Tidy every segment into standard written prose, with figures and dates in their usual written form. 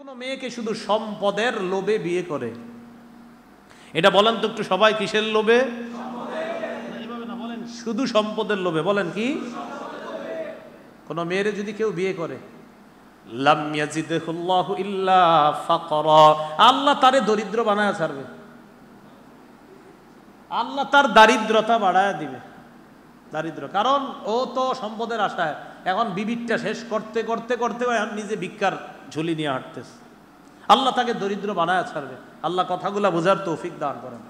কোনো মেয়েকে শুধু সম্পদের লোভে বিয়ে করে, এটা বলেন তো একটু সবাই, কিসের লোভে? এভাবে না বলেন, শুধু সম্পদের লোভে। বলেন কি? কোনো মেয়েরে যদি কেউ বিয়ে করে, লাম ইয়াজিদহুল্লাহু ইল্লা ফাকরা, আল্লাহ তারে দরিদ্র বানায় ছাড়বে, আল্লাহ তার দারিদ্রতা বাড়ায় দিবে। দারিদ্র, কারণ ও তো সম্পদের আশায় এখন বিবিরটা শেষ করতে করতে করতে এখন নিজে ভিক্ষার ঝুলি নিয়ে হাঁটতেছে, আল্লাহ তাকে দরিদ্র বানায় ছাড়বে। আল্লাহ কথাগুলা বোঝার তৌফিক দান করেন।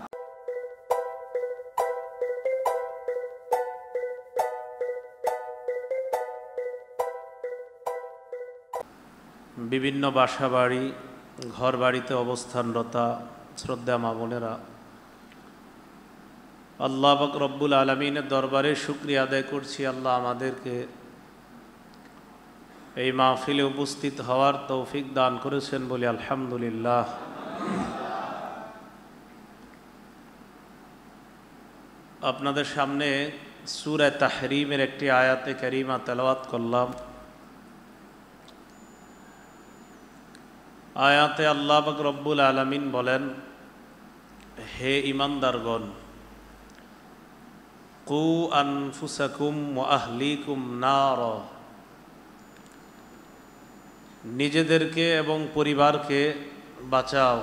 বিভিন্ন বাসা বাড়ি, ঘর বাড়িতে অবস্থানরতা শ্রদ্ধা মা বোনেরা, আল্লাহ পাক রব্বুল আলামিনের দরবারে শুকরিয়া আদায় করছি, আল্লাহ আমাদেরকে এই মাহফিলে উপস্থিত হওয়ার তৌফিক দান করেছেন বলে আলহামদুলিল্লাহ। আপনাদের সামনে সূরা তাহরীমের একটি আয়াতে কারিমা তেলাওয়াত করলাম। আয়াতে আল্লাহ পাক রব্বুল আলামিন বলেন, হে ঈমানদারগণ, কু আনফুসাকুম ওয়া আহলিকুম নার, নিজেদেরকে এবং পরিবারকে বাঁচাও,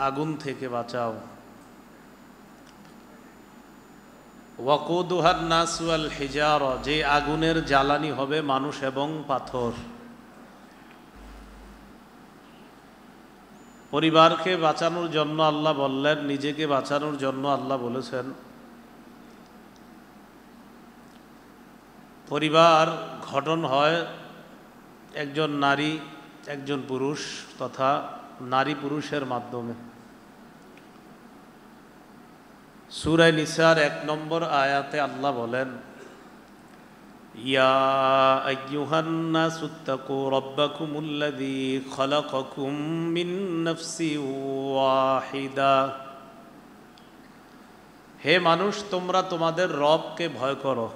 আগুন থেকে বাঁচাও। ওয়াকুদুহান নাস ওয়াল হিজারা, যে আগুনের জ্বালানি হবে মানুষ এবং পাথর। পরিবারকে বাঁচানোর জন্য আল্লাহ বললেন, নিজেকে বাঁচানোর জন্য আল্লাহ বলেছেন। পরিবার গঠন হয় একজন নারী একজন পুরুষ তথা নারী পুরুষের মাধ্যমে। সূরা নিসার 1 নম্বর আয়াতে আল্লাহ বলেন, ইয়া আইয়ুহান নাসুত্তাকু রাব্বাকুমুল্লাযী খালাকাকুম মিন নাফসিন ওয়াহিদা, হে মানুষ তোমরা তোমাদের রবকে ভয় করো,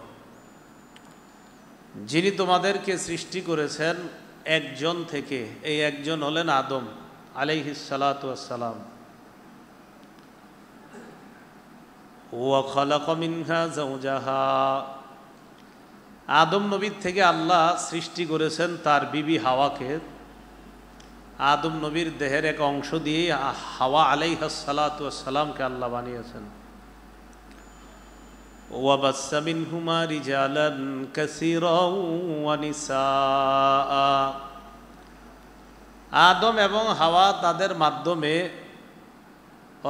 যিনি তোমাদেরকে সৃষ্টি করেছেন একজন থেকে। এই একজন হলেন আদম আলাইহিস সালাতু ওয়াস সালাম। ওয়া খালাকা মিনহা যাওজাহা, আদম নবীর থেকে আল্লাহ সৃষ্টি করেছেন তার বিবি হাওয়াকে। আদম নবীর দেহের এক অংশ দিয়ে হাওয়া আলাইহিস সালাতু ওয়াস সালামকে আল্লাহ বানিয়েছেন। وَبَثَّ مِنْهُمَا رِجَالًا كَثِيرًا وَنِسَاءً, আদম এবং হাওয়া তাদের মাধ্যমে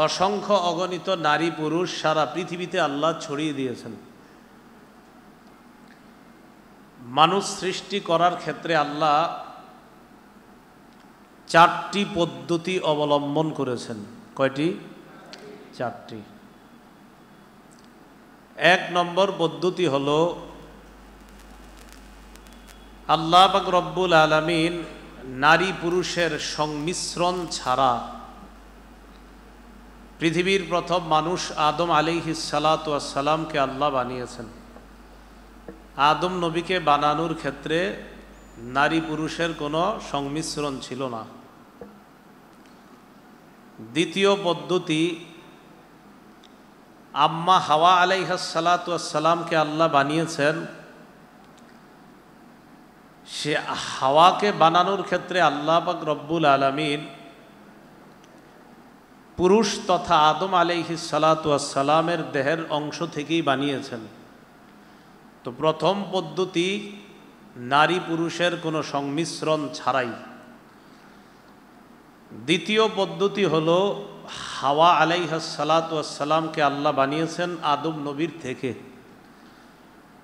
অসংখ্য অগণিত নারী পুরুষ সারা পৃথিবীতে আল্লাহ ছড়িয়ে দিয়েছেন। মানুষ সৃষ্টি করার ক্ষেত্রে আল্লাহ 4টি পদ্ধতি অবলম্বন করেছেন। কয়টি? 4টি। 1 নম্বর পদ্ধতি হলো, আল্লাহ পাক রব্বুল আলামিন নারী পুরুষের সংমিশ্রণ ছাড়া পৃথিবীর প্রথম মানুষ আদম আলাইহিস সালাতু ওয়াস সালামকে আল্লাহ বানিয়েছেন। আদম নবীকে বানানোর ক্ষেত্রে নারী পুরুষের কোনো সংমিশ্রণ ছিল না। দ্বিতীয় পদ্ধতি, আম্মা হাওয়া আলাইহিস সালাতু ওয়াস সালামকে আল্লাহ বানিয়েছেন। সে হাওয়াকে বানানোর ক্ষেত্রে আল্লাহ পাক রব্বুল আলামিন পুরুষ তথা আদম আলাইহিস সালাতু ওয়াস সালামের দেহের অংশ থেকেই বানিয়েছেন। তো প্রথম পদ্ধতি নারী পুরুষের কোনো সংমিশ্রণ ছাড়াই। দ্বিতীয় পদ্ধতি হলো, হাওয়া আলাইহিস সালাতু ওয়াস সালামকে আল্লাহ বানিয়েছেন আদম নবীর থেকে।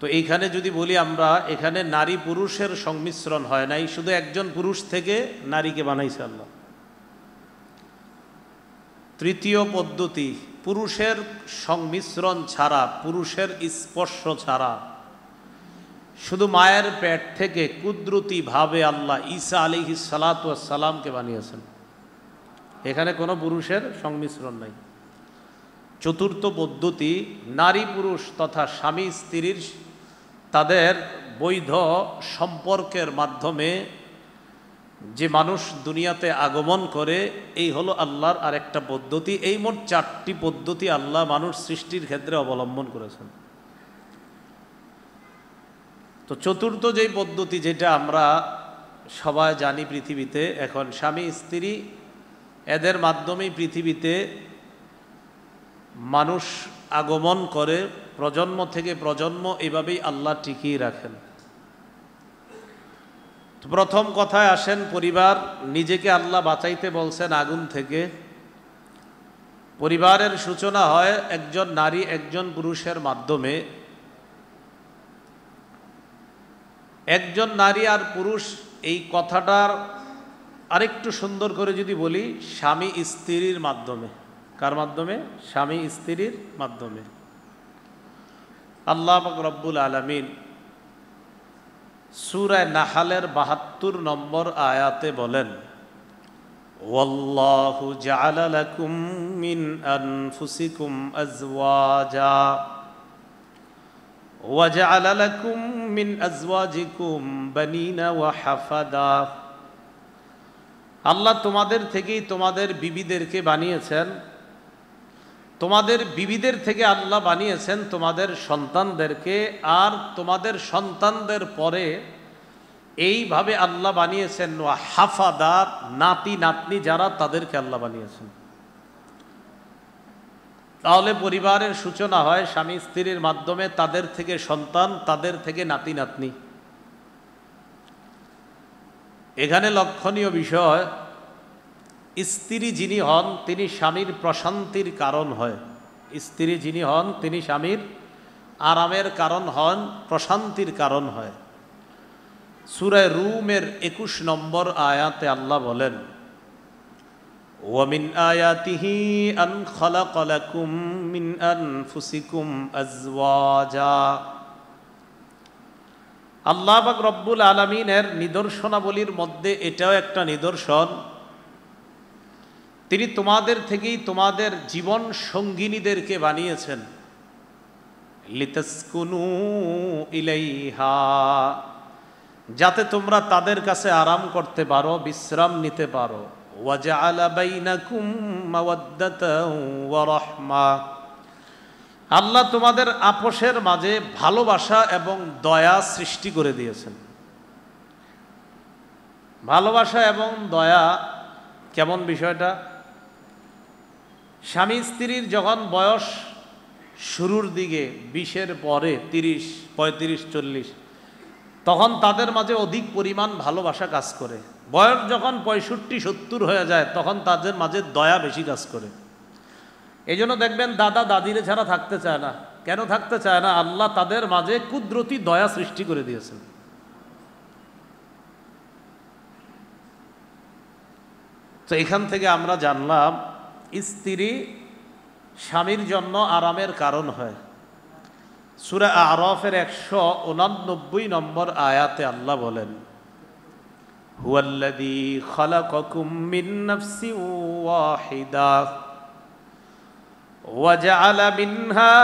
তো এইখানে যদি বলি আমরা, এখানে নারী পুরুষের সংমিশ্রণ হয় নাই, শুধু একজন পুরুষ থেকে নারীকে বানাইছে আল্লাহ। তৃতীয় পদ্ধতি, পুরুষের সংমিশ্রণ ছাড়া, পুরুষের স্পর্শ ছাড়া, শুধু মায়ের পেট থেকে কুদরতিভাবে আল্লাহ ঈসা আলাইহিস সালাতু ওয়াস সালামকে বানিয়েছেন। এখানে কোনো পুরুষের সংমিশ্রণ নাই। চতুর্থ পদ্ধতি, নারী পুরুষ তথা স্বামী স্ত্রীর তাদের বৈধ সম্পর্কের মাধ্যমে যে মানুষ দুনিয়াতে আগমন করে, এই হলো আল্লাহর আরেকটা পদ্ধতি। এই মোট 4টি পদ্ধতি আল্লাহ মানুষ সৃষ্টির ক্ষেত্রে অবলম্বন করেছেন। তো চতুর্থ যেই পদ্ধতি, যেটা আমরা সবাই জানি পৃথিবীতে এখন, স্বামী স্ত্রী, এদের মাধ্যমেই পৃথিবীতে মানুষ আগমন করে, প্রজন্ম থেকে প্রজন্ম এভাবেই আল্লাহ টিকিয়ে রাখেন। প্রথম কথায় আসেন পরিবার। নিজেকে আল্লাহ বাঁচাইতে বলছেন আগুন থেকে। পরিবারের সূচনা হয় একজন নারী একজন পুরুষের মাধ্যমে। একজন নারী আর পুরুষ, এই কথাটার আরেকটু সুন্দর করে যদি বলি, স্বামী স্ত্রীর মাধ্যমে। কার মাধ্যমে? স্বামী স্ত্রীর মাধ্যমে। আল্লাহ পাক রব্বুল আলামিন সূরা নাহলের ৭২ নম্বর আয়াতে বলেন, ওয়াল্লাহু জাআলা লাকুম মিন আনফুসিকুম আজওয়াজা ওয়া জাআলা লাকুম মিন আজওয়াজিকুম বানিনা ওয়া হাফাদা। আল্লাহ তোমাদের থেকেই তোমাদের বিবিদেরকে বানিয়েছেন, তোমাদের বিবিদের থেকে আল্লাহ বানিয়েছেন তোমাদের সন্তানদেরকে, আর তোমাদের সন্তানদের পরে এইভাবে আল্লাহ বানিয়েছেন ওয়া হাফাদা, নাতি নাতনি যারা, তাদেরকে আল্লাহ বানিয়েছেন। তাহলে পরিবারের সূচনা হয় স্বামী স্ত্রীর মাধ্যমে, তাদের থেকে সন্তান, তাদের থেকে নাতি নাতনি। এখানে লক্ষণীয় বিষয়, স্ত্রী যিনি হন তিনি স্বামীর প্রশান্তির কারণ হয়। স্ত্রী যিনি হন তিনি স্বামীর আরামের কারণ হন, প্রশান্তির কারণ হয়। সূরা রুমের ২১ নম্বর আয়াতে আল্লাহ বলেন, ওয়ামিন আয়াতিহি আন খালাকা লাকুম মিন আনফুসিকুম আজওয়াজা। আল্লাহ পাক রব্বুল আলামিনের নিদর্শনাবলীর মধ্যে এটাও একটা নিদর্শন, তিনি তোমাদের থেকেই তোমাদের জীবন সঙ্গিনীদেরকে বানিয়েছেন। লিতাসকুনু ইলাইহা, যাতে তোমরা তাদের কাছে আরাম করতে পারো, বিশ্রাম নিতে পারো। ওয়া জাআলা বাইনাকুম মাওয়াদ্দাতাও ওয়া রাহমা, আল্লাহ তোমাদের আপোষের মাঝে ভালোবাসা এবং দয়া সৃষ্টি করে দিয়েছেন। ভালোবাসা এবং দয়া কেমন বিষয়টা? স্বামী স্ত্রীর যখন বয়স শুরুর দিকে, 20-এর পরে, 30, 35, 40, তখন তাদের মাঝে অধিক পরিমাণ ভালোবাসা কাজ করে। বয়স যখন 65-70 হয়ে যায়, তখন তাদের মাঝে দয়া বেশি কাজ করে। এই জন্য দেখবেন দাদা দাদিরে ছাড়া থাকতে চায় না। কেন থাকতে চায় না? আল্লাহ তাদের মাঝে কুদরতি দয়া সৃষ্টি করে দিয়েছেন। তো এখান থেকে আমরা জানলাম স্ত্রী স্বামীর জন্য আরামের কারণ হয়। সূরা আরাফের 189 নম্বর আয়াতে আল্লাহ বলেন, হুয়াল্লাযী খালাকাকুম মিন নাফসিন ওয়াহিদা ওয়া জাআলা মিনহা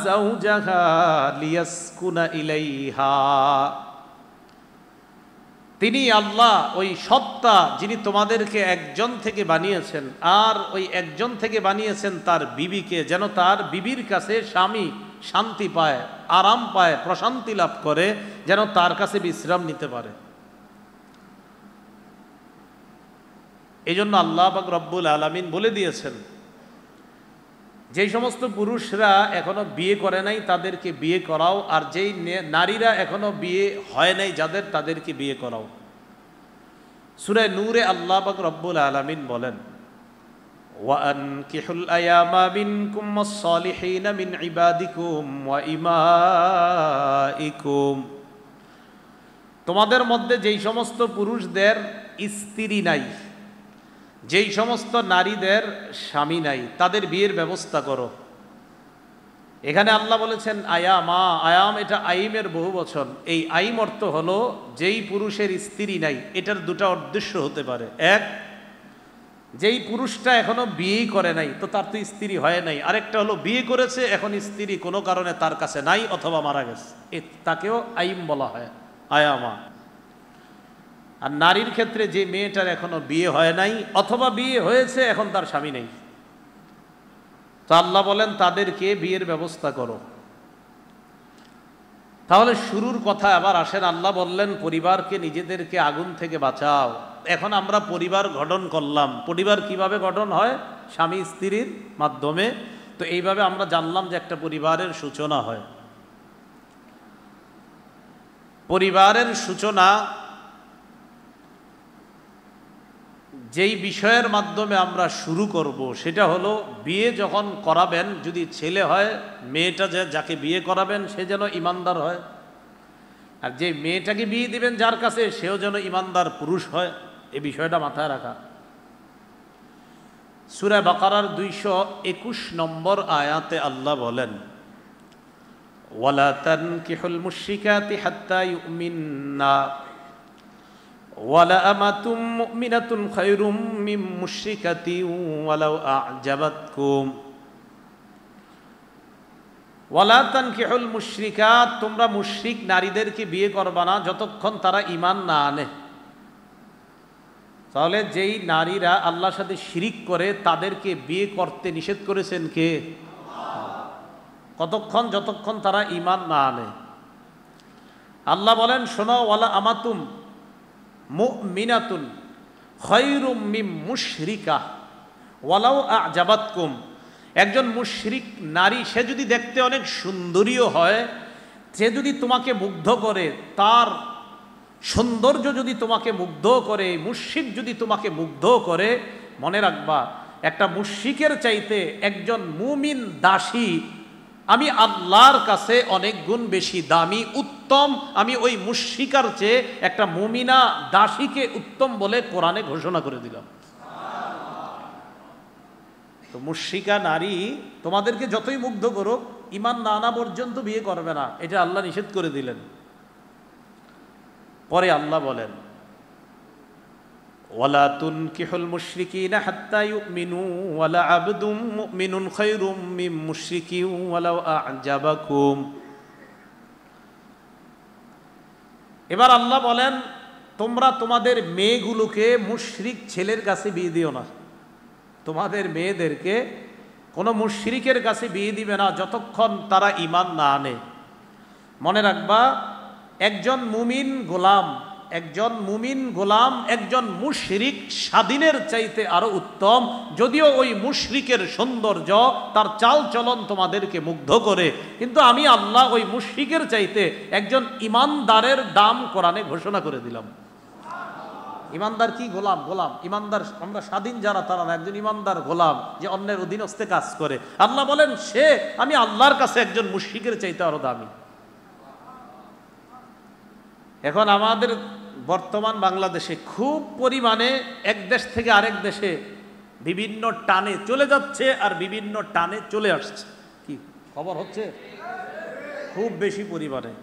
যাওজাহা লিয়াসকুনা ইলাইহা। তিনি আল্লাহ, ওই সত্তা যিনি তোমাদেরকে একজন থেকে বানিয়েছেন, আর ওই একজন থেকে বানিয়েছেন তার বিবিকে, যেন তার বিবির কাছে স্বামী শান্তি পায়, আরাম পায়, প্রশান্তি লাভ করে, যেন তার কাছে বিশ্রাম নিতে পারে। এই জন্য আল্লাহ পাক রব্বুল আলামিন বলে দিয়েছেন, যেই সমস্ত পুরুষরা এখনো বিয়ে করে নাই তাদেরকে বিয়ে করাও, আর যেই নারীরা এখনো বিয়ে হয় নাই যাদের, তাদেরকে বিয়ে করাও। সূরা নূরে আল্লাহ পাক রব্বুল আলামিন বলেন, ওয়া আনকিহুল আয়ামা মিনকুম ওয়াস-সালিহিনা মিন ইবাদিকুম ওয়া ইমাইকুম। তোমাদের মধ্যে যেই সমস্ত পুরুষদের স্ত্রী নাই, যেই সমস্ত নারীদের স্বামী নাই, তাদের বিয়ের ব্যবস্থা করো। এখানে আল্লাহ বলেছেন আয়ামা। আয়াম এটা আইমের বহু বচন। এই আইম অর্থ হলো যেই পুরুষের স্ত্রী নাই। এটার দুটা উদ্দেশ্য হতে পারে। এক, যেই পুরুষটা এখনো বিয়েই করে নাই, তো তার তো স্ত্রী হয় নাই। আরেকটা হলো বিয়ে করেছে, এখন স্ত্রী কোনো কারণে তার কাছে নাই অথবা মারা গেছে, তাকেও আইম বলা হয়, আয়ামা। আর নারীর ক্ষেত্রে যে মেয়েটার এখনো বিয়ে হয় নাই অথবা বিয়ে হয়েছে এখন তার স্বামী নেই, তো আল্লাহ বলেন তাদেরকে বিয়ের ব্যবস্থা করো। তাহলে শুরুর কথা আবার আসেন, আল্লাহ বললেন পরিবারকে, নিজেদেরকে আগুন থেকে বাঁচাও। এখন আমরা পরিবার গঠন করলাম, পরিবার কিভাবে গঠন হয়? স্বামী স্ত্রীর মাধ্যমে। তো এইভাবে আমরা জানলাম যে একটা পরিবারের সূচনা হয়। পরিবারের সূচনা যেই বিষয়ের মাধ্যমে আমরা শুরু করব সেটা হলো বিয়ে যখন করাবেন, যদি ছেলে হয় মেয়েটা যাকে বিয়ে করাবেন সে যেন ইমানদার হয়, আর যে মেয়েটাকে বিয়ে দিবেন যার কাছে সেও যেন ইমানদার পুরুষ হয়। এই বিষয়টা মাথায় রাখা। সূরা বাকারার 221 নম্বর আয়াতে আল্লাহ বলেন, ওয়ালা তানকিহুল মুশরিকাতি হাত্তা ইউমিন্না ওয়ালা আমাতুম মুমিনাতুন খায়রুম মিন মুশরিকাতিন ওয়ালাউ আ'জাবাতকুম ওয়ালা তানকিহুল মুশরিকাত, তোমরা মুশরিক নারীদেরকে বিয়ে করবা না যতক্ষণ তারা ঈমান না আনে। তাহলে যেই নারীরা আল্লাহর সাথে শিরিক করে তাদেরকে বিয়ে করতে নিষেধ করেছেন কে? কতক্ষণ? যতক্ষণ তারা ঈমান না আনে। আল্লাহ বলেন শোনো, ওয়ালা আমাতুম মুমিনাতুন খায়রুম মিন মুশরিকা ওয়ালাউ আ'জাবাতকুম, একজন মুশরিক নারী সে যদি দেখতে অনেক সুন্দরীও হয়, সে যদি তোমাকে মুগ্ধ করে, তার সৌন্দর্য যদি তোমাকে মুগ্ধ করে, মুশরিক যদি তোমাকে মুগ্ধ করে, মনে রাখবা একটা মুশরিকের চাইতে একজন মুমিন দাসী আমি আল্লাহর কাছে অনেক গুণ বেশি দামি, উত্তম। আমি ওই মুশরিকার চেয়ে একটা মুমিনা দাসীকে উত্তম বলে কোরআনে ঘোষণা করে দিলাম। তো মুশরিকা নারী তোমাদেরকে যতই মুগ্ধ করুক, ঈমান না আনা পর্যন্ত বিয়ে করবে না, এটা আল্লাহ নিষেধ করে দিলেন। পরে আল্লাহ বলেন, ওয়ালা তুনকিহুল মুশরিকিনা হাত্তা ইউমিনু ওয়ালা আবদুম মুমিনুন খায়রুম মিন মুশরিকিন ওয়ালাউ আ'জাবাকুম। এবার আল্লাহ বলেন তোমরা তোমাদের মেয়েগুলোকে মুশরিক ছেলের কাছে বিয়ে দিও না। তোমাদের মেয়েদেরকে কোনো মুশরিকের কাছে বিয়ে দিবে না যতক্ষণ তারা ঈমান না আনে। মনে রাখবা একজন মুমিন গোলাম, একজন মুশরিক স্বাধীনের চাইতে আরো উত্তম। যদিও ওই মুশরিকের সৌন্দর্য, তার চাল চলন তোমাদেরকে মুগ্ধ করে, কিন্তু আমি আল্লাহ ওই মুশরিকের চাইতে একজন ইমানদারের দাম কোরআনে ঘোষণা করে দিলাম। ইমানদার কি? গোলাম। ইমানদার আমরা স্বাধীন যারা তারা না, একজন ইমানদার গোলাম যে অন্যের অধীনস্থে কাজ করে। আল্লাহ বলেন সে আমি আল্লাহর কাছে একজন মুশরিকের চাইতে আরো দামি। এখন আমাদের বর্তমান বাংলাদেশে খুব পরিমাণে এক দেশ থেকে আরেক দেশে বিভিন্ন টানে চলে যাচ্ছে আর বিভিন্ন টানে চলে আসছে। কি খবর হচ্ছে? খুব বেশি পরিমাণে।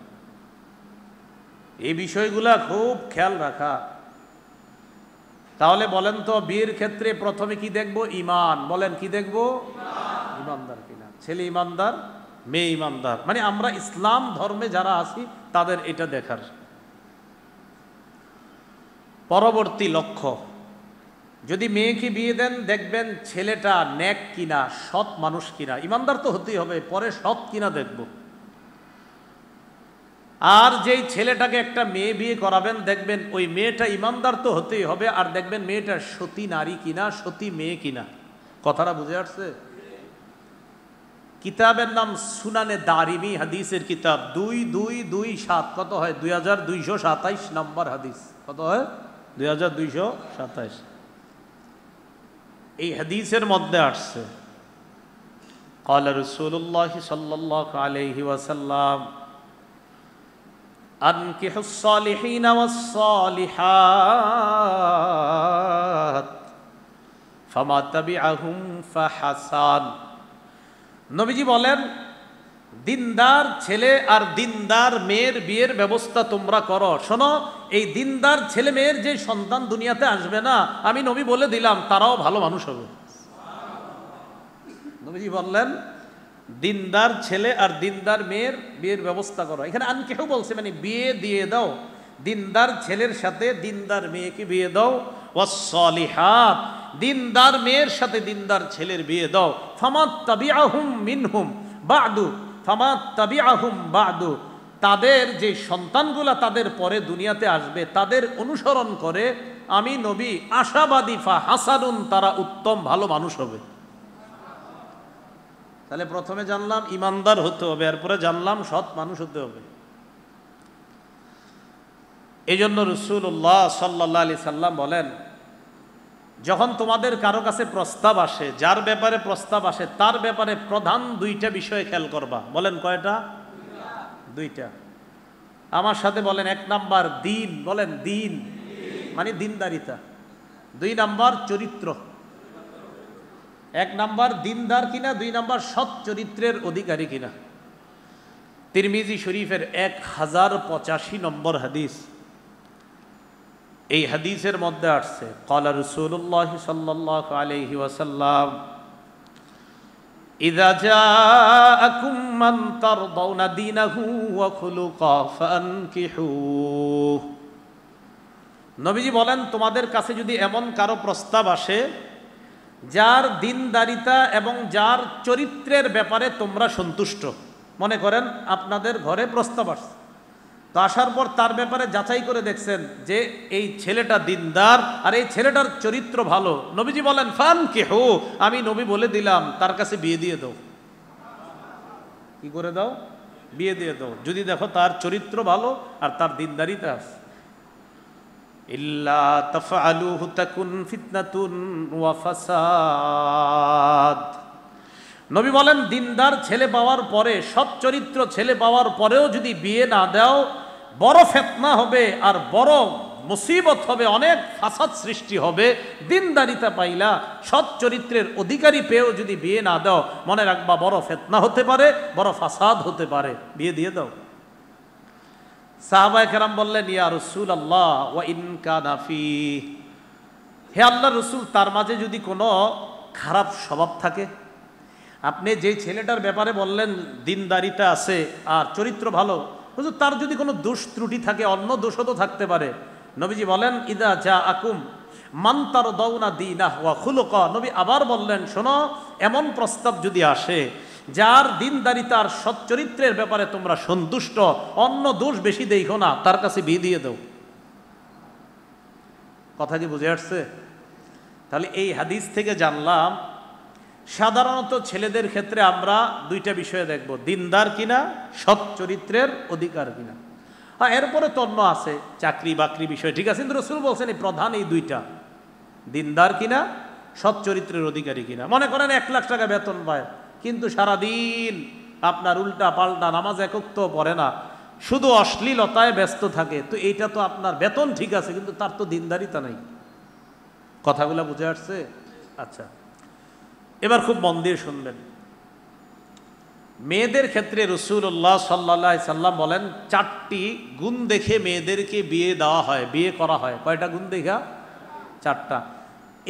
এই বিষয়গুলা খুব খেয়াল রাখা। তাহলে বলেন তো বিয়ের ক্ষেত্রে প্রথমে কি দেখব? ঈমান। বলেন কি দেখব? ঈমানদার কিনা, ছেলে ঈমানদার, মেয়ে ঈমানদার। মানে আমরা ইসলাম ধর্মে যারা আছি তাদের এটা দেখার। পরবর্তী লক্ষ্য, যদি মেয়েকে বিয়ে দেন দেখবেন ছেলেটা নেক কিনা, সৎ মানুষ কিনা। ঈমানদার তো হতেই হবে, পরে সৎ কিনা দেখব। আর যেই ছেলেটাকে একটা মেয়ে বিয়ে করাবেন দেখবেন ওই মেয়েটা ঈমানদার তো হতেই হবে, আর দেখবেন মেয়েটা সতী নারী কিনা, সতী মেয়ে কিনা। কথাটা বুঝে আসছে? কিতাবের নাম সুনানে দারিমি, হাদিসের কিতাব 2227। কত হয়? 2227 নম্বর হাদিস। কত হয়? 2227। এই হাদিসের মধ্যে আসছে قال رسول الله صلى الله عليه وسلم أنكحوا الصالحين والصالحات فما تبعهم فحسن। নবীজি বলেন দিনদার ছেলে আর দিনদার মেয়ের বিয়ের ব্যবস্থা তোমরা করো। শোনো, এই দিনদার ছেলে মেয়ের যে সন্তান দুনিয়াতে আসবে না, আমি নবী বলে দিলাম তারাও ভালো মানুষ হবে। নবীজি বললেন দিনদার ছেলে আর দিনদার মেয়ের বিয়ের ব্যবস্থা করো। এখানে আনকিহু বলছে মানে বিয়ে দিয়ে দাও। দিনদার ছেলের সাথে দিনদার মেয়েকে বিয়ে দাও, ওয়াস-সালিহাত, দিনদার মেয়ের সাথে দিনদার ছেলের বিয়ে দাও। ফামাত তাবিআহুম মিনহুম বা'দু, ফামাত তাবিআহুম বা'দু, তাদের যে সন্তানগুলা তাদের পরে দুনিয়াতে আসবে তাদের অনুসরণ করে আমি নবী আশাবাদী, ফা হাসানুন, তারা উত্তম ভালো মানুষ হবে। তাহলে প্রথমে জানলাম ইমানদার হতে হবে, এরপরে জানলাম সৎ মানুষ হতে হবে। এই জন্য রাসূলুল্লাহ সাল্লাল্লাহু আলাইহি সাল্লাম বলেন, যখন তোমাদের কারো কাছে প্রস্তাব আসে, যার ব্যাপারে প্রস্তাব আসে তার ব্যাপারে প্রধান দুইটা বিষয় খেয়াল করবা। বলেন কয়টা? দুইটা। আমার সাথে বলেন, এক নাম্বার দিন, বলেন দিন মানে দিনদারিতা। দুই নাম্বার চরিত্র। এক নাম্বার দিনদার কিনা, দুই নাম্বার সৎ চরিত্রের অধিকারী কিনা। তিরমিজি শরীফের 1085 নম্বর হাদিস। এই হাদিসের মধ্যে আসছে, ক্বালা রাসূলুল্লাহ সাল্লাল্লাহু আলাইহি ওয়াসাল্লাম, ইযা জাআকুম মান তারদাউনা দীনাহু ওয়া খুলুকা ফানকিহুহু। নবীজি বলেন, তোমাদের কাছে যদি এমন কারো প্রস্তাব আসে যার দিনদারিতা এবং যার চরিত্রের ব্যাপারে তোমরা সন্তুষ্ট, মনে করেন আপনাদের ঘরে প্রস্তাব আসছে, তো আসার পর তার ব্যাপারে যাচাই করে দেখছেন যে এই ছেলেটা দিনদার আর এই ছেলেটার চরিত্র ভালো, নবীজি বলেন ফানকিহু, আমি নবী বলে দিলাম তার কাছে বিয়ে দিয়ে দাও। কি করে দাও? বিয়ে দিয়ে দাও, যদি দেখো তার চরিত্র ভালো আর তার দিনদারিতা আছে। ইল্লা তাফআলুহু তাকুন ফিতনাতুন ওয়া ফাসাদ। নবী বলেন, দিনদার ছেলে পাওয়ার পরে, সৎ চরিত্র ছেলে পাওয়ার পরেও যদি বিয়ে না দাও, বড় ফিতনা হবে আর বড় মুসিবত হবে, অনেক ফাসাদ সৃষ্টি হবে। দিনদারিতা পাইলা, সৎ চরিত্রের অধিকারী পেয়েও যদি বিয়ে না দাও, মনে রাখবা বড় ফিতনা হতে পারে, বড় ফাসাদ হতে পারে। বিয়ে দিয়ে দাও। সাহাবায়ে কেরাম বললেন, ইয়া রাসূলুল্লাহ ওয়া ইন কানা ফি, হে আল্লাহর রাসূল, তার মাঝে যদি কোনো খারাপ স্বভাব থাকে। আপনি যে ছেলেটার ব্যাপারে বললেন দিনদারিতা আছে আর চরিত্র ভালো, হুজুর তার যদি কোনো দোষ ত্রুটি থাকে, অন্য দোষও তো থাকতে পারে। নবীজি বলেন, ইদা জাআকুম মান তারদাউনা দীনাহু ওয়া খুলুকা। নবী আবার বললেন, শোনো, এমন প্রস্তাব যদি আসে যার দিনদারিতা আর সৎ চরিত্রের ব্যাপারে তোমরা সন্তুষ্ট, অন্য দোষ বেশি দেখো না, তার কাছে বিয়ে দিয়ে দাও। কথা কি বুঝে আসছে? তাহলে এই হাদিস থেকে জানলাম, সাধারণত ছেলেদের ক্ষেত্রে আমরা দুইটা বিষয় দেখব, দিনদার কিনা, সৎ চরিত্রের অধিকার কিনা। হ্যাঁ, এরপরে তন্ন আছে চাকরি বাকরি বিষয়, ঠিক আছে, কিন্তু রাসূল বলছেন এই প্রধান এই দুইটা, দিনদার কিনা, সৎ চরিত্রের অধিকারী কিনা। মনে করেন 1 লাখ টাকা বেতন পায়, কিন্তু সারাদিন আপনার উল্টা পাল্টা নামাজ একক পড়ে না, শুধু অশ্লীলতায় ব্যস্ত থাকে, তো এইটা তো আপনার বেতন ঠিক আছে, কিন্তু তার তো দিনদারিতা নাই। কথাগুলো বুঝে আসছে? আচ্ছা, এবার খুব মন দিয়ে শুনবেন। মেয়েদের ক্ষেত্রে রাসূলুল্লাহ সাল্লাল্লাহু আলাইহি সাল্লাম বলেন, 4টি গুণ দেখে মেয়েদেরকে বিয়ে দেওয়া হয়, বিয়ে করা হয়। কয়টা গুণ দেখা? 4টা।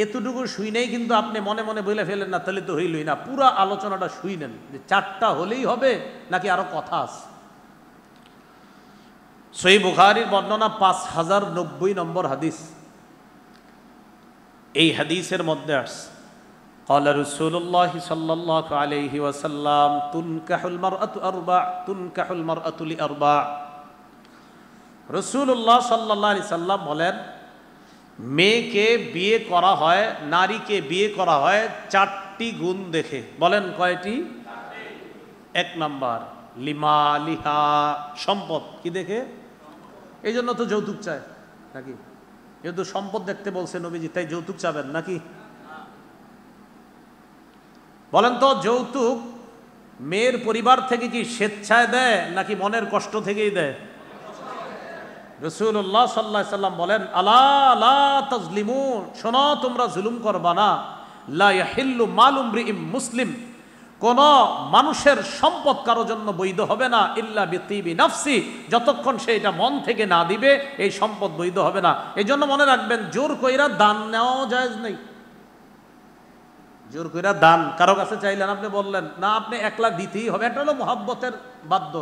এতটুকু শুই নেই কিন্তু আপনি মনে মনে বলে ফেলেন না, তাহলে তো হইলই না। পুরা আলোচনাটা শুই নেন যে 4টা হলেই হবে নাকি আরো কথা আছে। সহিহ বুখারীর বর্ণনা 5090 নম্বর হাদিস। এই হাদিসের মধ্যে আসছে, قال رسول الله صلى الله عليه وسلم تنكح المرأة أربع تنكح المرأة لأربع। রাসূলুল্লাহ সাল্লাল্লাহু আলাইহি সাল্লাম বলেন, মেয়েকে বিয়ে করা হয়, নারীকে বিয়ে করা হয় 4টি গুণ দেখে। বলেন কয়টি? 1 নাম্বার লিমালিহা, সম্পদ। কি দেখে? এই জন্য তো যৌতুক চায় নাকি? যেহেতু সম্পদ দেখতে বলছে নবীজি, তাই যৌতুক চাবেন নাকি? বলেন তো, যৌতুক মেয়ের পরিবার থেকে কি স্বেচ্ছায় দেয় নাকি মনের কষ্ট থেকেই দেয়? রাসূলুল্লাহ সাল্লাল্লাহু আলাইহি সাল্লাম বলেন, আলা লা তাজলিমুন, শোনো তোমরা জুলুম করবা না। লা ইয়াহিল্লু মালু ইমরিইম মুসলিম, কোন মানুষের সম্পদ কারোর জন্য বৈধ হবে না, ইল্লা বিতিবি নাফসি, যতক্ষণ সে এটা মন থেকে না দিবে এই সম্পদ বৈধ হবে না। এই জন্য মনে রাখবেন, জোর কইরা দান নেওয়াও জায়েজ নেই। জোর কইরা দান কারো কাছে চাইলেন, আপনি বললেন না আপনি 1 লাখ দিতেই হবে, এটা হলো মহব্বতের বাধ্য,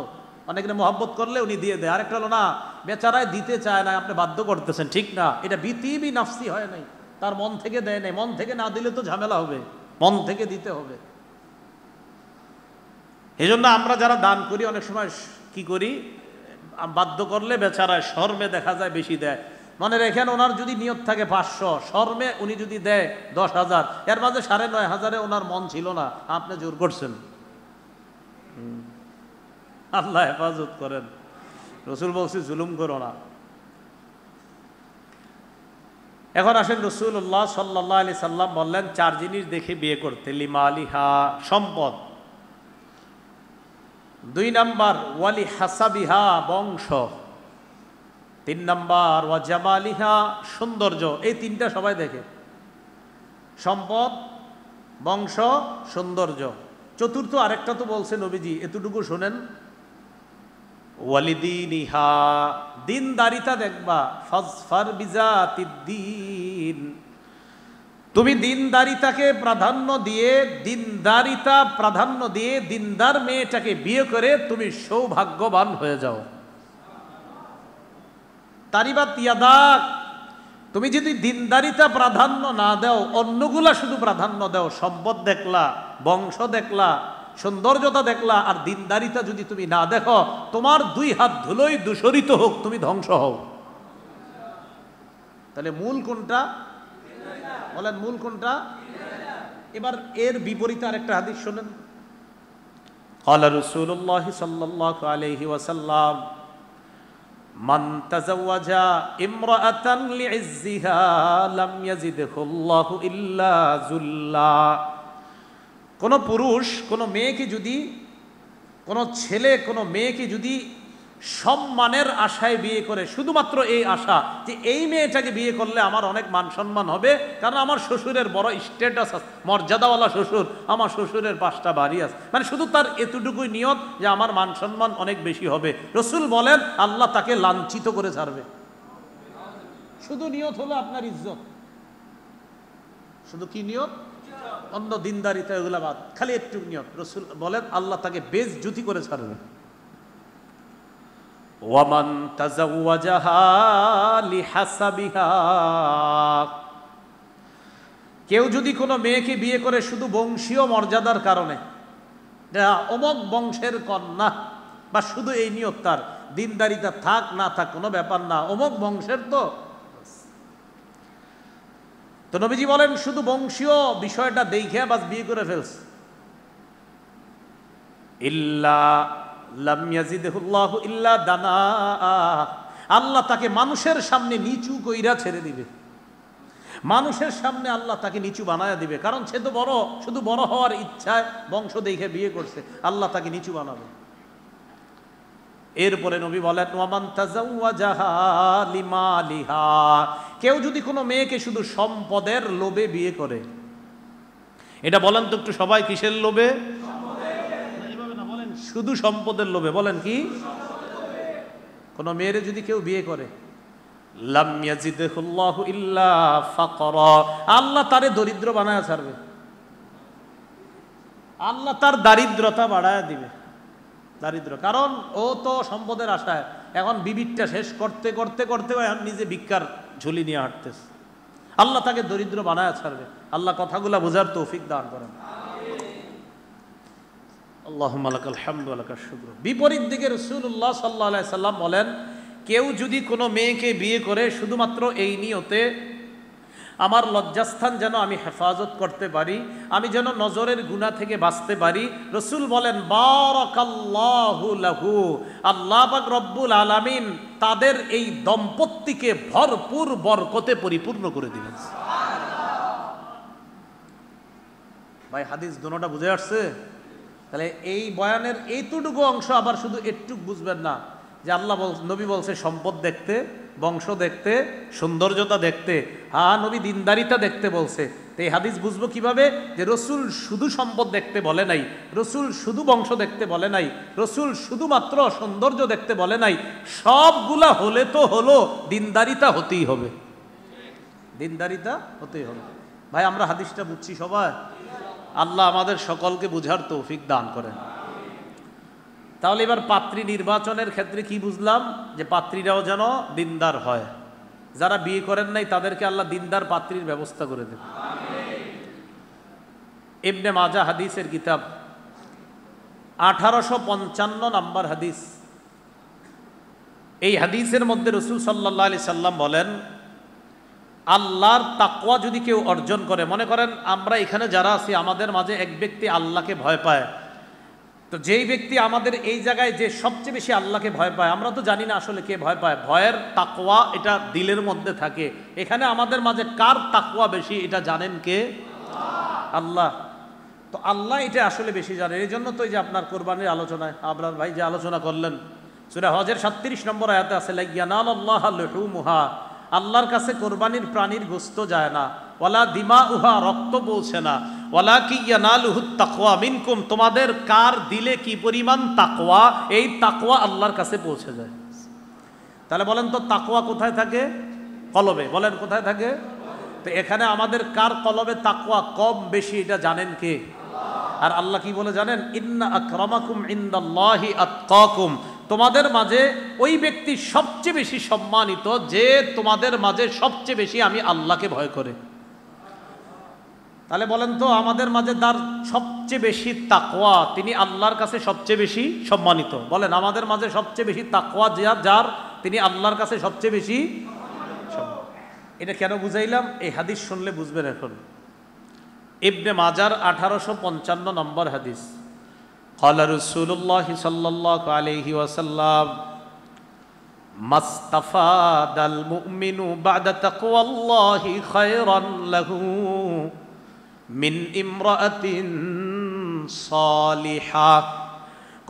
অনেকে মহব্বত করলে উনি দিয়ে দেয়, আরেকটা হলো না বেচারায় দিতে চায় না, আপনি বাধ্য করতেছেন, ঠিক না, এটা বিতিবি নাফসি হয় নাই, তার মন থেকে দেয় নাই, মন থেকে না দিলে তো ঝামেলা হবে, মন থেকে দিতে হবে। এই জন্য আমরা যারা দান করি অনেক সময় কি করি, বাধ্য করলে বেচারায় শর্মে দেখা যায় বেশি দেয়। মনে রেখেন, ওনার যদি নিয়ত থাকে 500, শর্মে উনি যদি দেয় 10,000, এর মাঝে 9,500 ওনার মন ছিল না, আপনি জোর করছেন। আল্লাহ হেফাজত করেন। রসুল বলছে জুলুম করো না। এখন আসেন, রসুল্লাহ সাল্লাল্লাহু আলাইহি সাল্লাম বললেন 4 জিনিস দেখে বিয়ে করতে। লিমালিহা, সম্পদ। 2 নাম্বার ওয়ালি হাসাবিহা, বংশ। 3 নাম্বার ওয়া জামালিহা, সৌন্দর্য। এই 3টা সবাই দেখে, সম্পদ, বংশ, সৌন্দর্য। চতুর্থ আরেকটা তো বলছে নবীজি, এতটুকু শোনেন, ওয়ালিদিনিহা, দিনদারিতা দেখবা। ফাজফার বিজাতিদ্দিন, তুমি দিনদারিতাকে প্রাধান্য দিয়ে, দিনদার মেয়েটাকে বিয়ে করে তুমি সৌভাগ্যবান হয়ে যাও। তারিবাত ইয়াদাক, তুমি যদি দিনদারিতা প্রাধান্য না দাও, অন্যগুলা শুধু প্রাধান্য দাও, সম্পদ দেখলা, বংশ দেখলা, সৌন্দর্যতা দেখলা, আর দিনদারিতা যদি তুমি না দেখো, তোমার 2 হাত ধুলোই দূষরিত হোক, তুমি ধ্বংস হও। তাহলে মূল কোনটা বলেন, মূল কোনটা? এবার এর বিপরীতে আরেকটা হাদিস শোনেন। ক্বালা রাসূলুল্লাহ সাল্লাল্লাহু আলাইহি ওয়াসাল্লাম, মান তাযাওয়াজা ইমরাআতান লিইজ্জিহা লাম ইয়াজিদহুল্লাহু ইল্লা যুল্লা। কোন পুরুষ কোন মেয়েকে যদি, কোন ছেলে কোন মেয়েকে যদি সম্মানের আশায় বিয়ে করে, শুধুমাত্র এই আশা যে এই মেয়েটাকে বিয়ে করলে আমার অনেক মান সম্মান হবে, কারণ আমার শ্বশুরের বড় স্ট্যাটাস আছে, মর্যাদাওয়ালা শ্বশুর, আমার শ্বশুরের 5টা বাড়ি আছে, মানে শুধু তার এতটুকুই নিয়ত যে আমার মান সম্মান অনেক বেশি হবে, রসুল বলেন আল্লাহ তাকে লাঞ্ছিত করে ছাড়বে। শুধু নিয়ত হলো আপনার ইজ্জত, শুধু কি নিয়ত? অন্য দিনদারিতা এগুলা বাদ, খালি একটু নিয়ত, রসুল বলেন আল্লাহ তাকে বেইজ্জতি করে ছাড়বে। ওয়ামান তাযাওয়াজাহা লিহাসাবিহা, কেউ যদি কোনো মেয়েকে বিয়ে করে শুধু বংশীয় মর্যাদার কারণে, অমুক বংশের কন্যা, বা শুধু এই নিয়ত, তার দিনদারিতা থাক না থাক কোনো ব্যাপার না, অমুক বংশের তো নবীজি বলেন শুধু বংশীয় বিষয়টা দেখে বাস বিয়ে করে ফেলছে। ইল্লা লাম ইয়াজিদহুল্লাহু ইল্লা দানা, আল্লাহ তাকে মানুষের সামনে নিচু কইরা ছেড়ে দিবে, মানুষের সামনে আল্লাহ তাকে নিচু বানায়া দিবে, কারণ সে তো বড়, শুধু বড় হওয়ার ইচ্ছায় বংশ দেখে বিয়ে করছে, আল্লাহ তাকে নিচু বানাবে। এরপরে নবী বলেন ওয়ামান তাযাওয়াজাহা লিমালিহা, কেউ যদি কোনো মেয়েকে শুধু সম্পদের লোভে বিয়ে করে, এটা বলেন তো একটু সবাই, কিসের লোভে? শুধু সম্পদের লোভে। বলেন কি? কোন মেয়েরে যদি কেউ বিয়ে করে, লাম ইয়াজিদহুল্লাহু ইল্লা ফাকরা, আল্লাহ তারে দরিদ্র বানায়া ছাড়বে, আল্লাহ তার দারিদ্রতা বাড়ায়া দিবে, দারিদ্র। কারণ ও তো সম্পদের আশায় এখন বিবিরটা শেষ করতে করতে করতে নিজে ভিক্ষার ঝুলি নিয়ে হাঁটতেছে, আল্লাহ তাকে দরিদ্র বানায়া ছাড়বে। আল্লাহ কথাগুলা বোঝার তৌফিক দান করেন। আল্লাহুম্মা লাকাল হামদু ওয়া লাকাশ শুকর। বিপরীত দিকে রাসূলুল্লাহ সাল্লাল্লাহু আলাইহি সাল্লাম বলেন, কেউ যদি কোনো মেয়েকে বিয়ে করে শুধুমাত্র এই নিয়তে আমার লজ্জাস্থান যেন আমি হেফাজত করতে পারি, আমি যেন নজরের গুনাহ থেকে বাঁচতে পারি, রাসূল বলেন বারাকাল্লাহু লাহু, আল্লাহ পাক রব্বুল আলামিন তাদের এই দম্পতিকে ভরপুর বরকতে পরিপূর্ণ করে দিবেন। ভাই হাদিস দুটোটা বুঝে আসছে? তাহলে এই বয়ানের এইটুকু অংশ আবার শুধু একটু বুঝবেন না যে আল্লাহ নবী বলছে সম্পদ দেখতে, বংশ দেখতে, সৌন্দর্যতা দেখতে, হ্যাঁ নবী দিনদারিতা দেখতে বলছে। তো এই হাদিস বুঝবো কিভাবে যে রসুল শুধু সম্পদ দেখতে বলে নাই, রসুল শুধু বংশ দেখতে বলে নাই, রসুল শুধুমাত্র সৌন্দর্য দেখতে বলে নাই, সবগুলা হলে তো হলো, দিনদারিতা হতেই হবে, দিনদারিতা হতেই হবে। ভাই আমরা হাদিসটা বুঝছি সবাই? আল্লাহ আমাদের সকলকে বুঝার তৌফিক দান করেন। তাহলে এবার পাত্রী নির্বাচনের ক্ষেত্রে কি বুঝলাম? যে পাত্রীরাও যেন দিনদার হয়, যারা বিয়ে করেন নাই তাদেরকে আল্লাহ দিনদার পাত্রীর ব্যবস্থা করে দেবে। ইবনে মাজা হাদিসের কিতাব 1855 নম্বর হাদিস। এই হাদিসের মধ্যে রাসূল সাল্লাল্লাহু আলাইহি সাল্লাম বলেন, আল্লাহর তাকওয়া যদি কেউ অর্জন করে, মনে করেন আমরা এখানে যারা আছি আমাদের মাঝে এক ব্যক্তি আল্লাহকে ভয় পায়, তো যেই ব্যক্তি আমাদের এই জায়গায় যে সবচেয়ে বেশি আল্লাহকে ভয় পায়, আমরা তো জানি না আসলে কে ভয় পায়, ভয়ের তাকওয়া এটা দিলের মধ্যে থাকে। এখানে আমাদের মাঝে কার তাকওয়া বেশি এটা জানেন কে? আল্লাহ। তো আল্লাহ এটা আসলে বেশি জানেন। এই জন্য তো এই যে আপনার কোরবানির আলোচনায় আবরার ভাই যে আলোচনা করলেন, সূরা হজের 37 নম্বর আয়াতে আছে, লা ইয়ানালুল্লাহু লুহুমুহা, আল্লাহর কাছে কোরবানির প্রাণীর গোশত যায় না, ওয়ালা দিমাউহা, রক্ত পৌঁছে না, ওয়ালাকি ইয়ানালুহুত তাকওয়া মিনকুম, তোমাদের কার দিলে কি পরিমাণ তাকওয়া, এই তাকওয়া আল্লাহর কাছে পৌঁছে যায়। তাহলে বলেন তো তাকওয়া কোথায় থাকে? কলবে। বলেন কোথায় থাকে? তো এখানে আমাদের কার কলবে তাকওয়া কম বেশি এটা জানেন কে? আর আল্লাহ কি বলে জানেন? ইন্না আকরামাকুম ইনদাল্লাহি আতকাকুম, তোমাদের মাঝে ওই ব্যক্তি সবচেয়ে বেশি সম্মানিত যে তোমাদের মাঝে সবচেয়ে বেশি আমি আল্লাহকে ভয় করে। তাহলে বলেন তো আমাদের মাঝে যার সবচেয়ে বেশি তাকওয়া তিনি আল্লাহর কাছে সবচেয়ে বেশি সম্মানিত। বলেন আমাদের মাঝে সবচেয়ে বেশি তাকওয়া যার তিনি আল্লাহর কাছে সবচেয়ে বেশি সম্মানিত। এটা কেন বুঝাইলাম? এই হাদিস শুনলে বুঝবেন। এখন ইবনে মাজার 1855 নম্বর হাদিস, ক্বালা রাসূলুল্লাহ সাল্লাল্লাহু আলাইহি ওয়াসাল্লাম, মাস্তাফাদাল মুমিনু বা'দা তাকওয়াল্লাহি খায়রান লাহু মিন ইমরাআতিন সালিহা।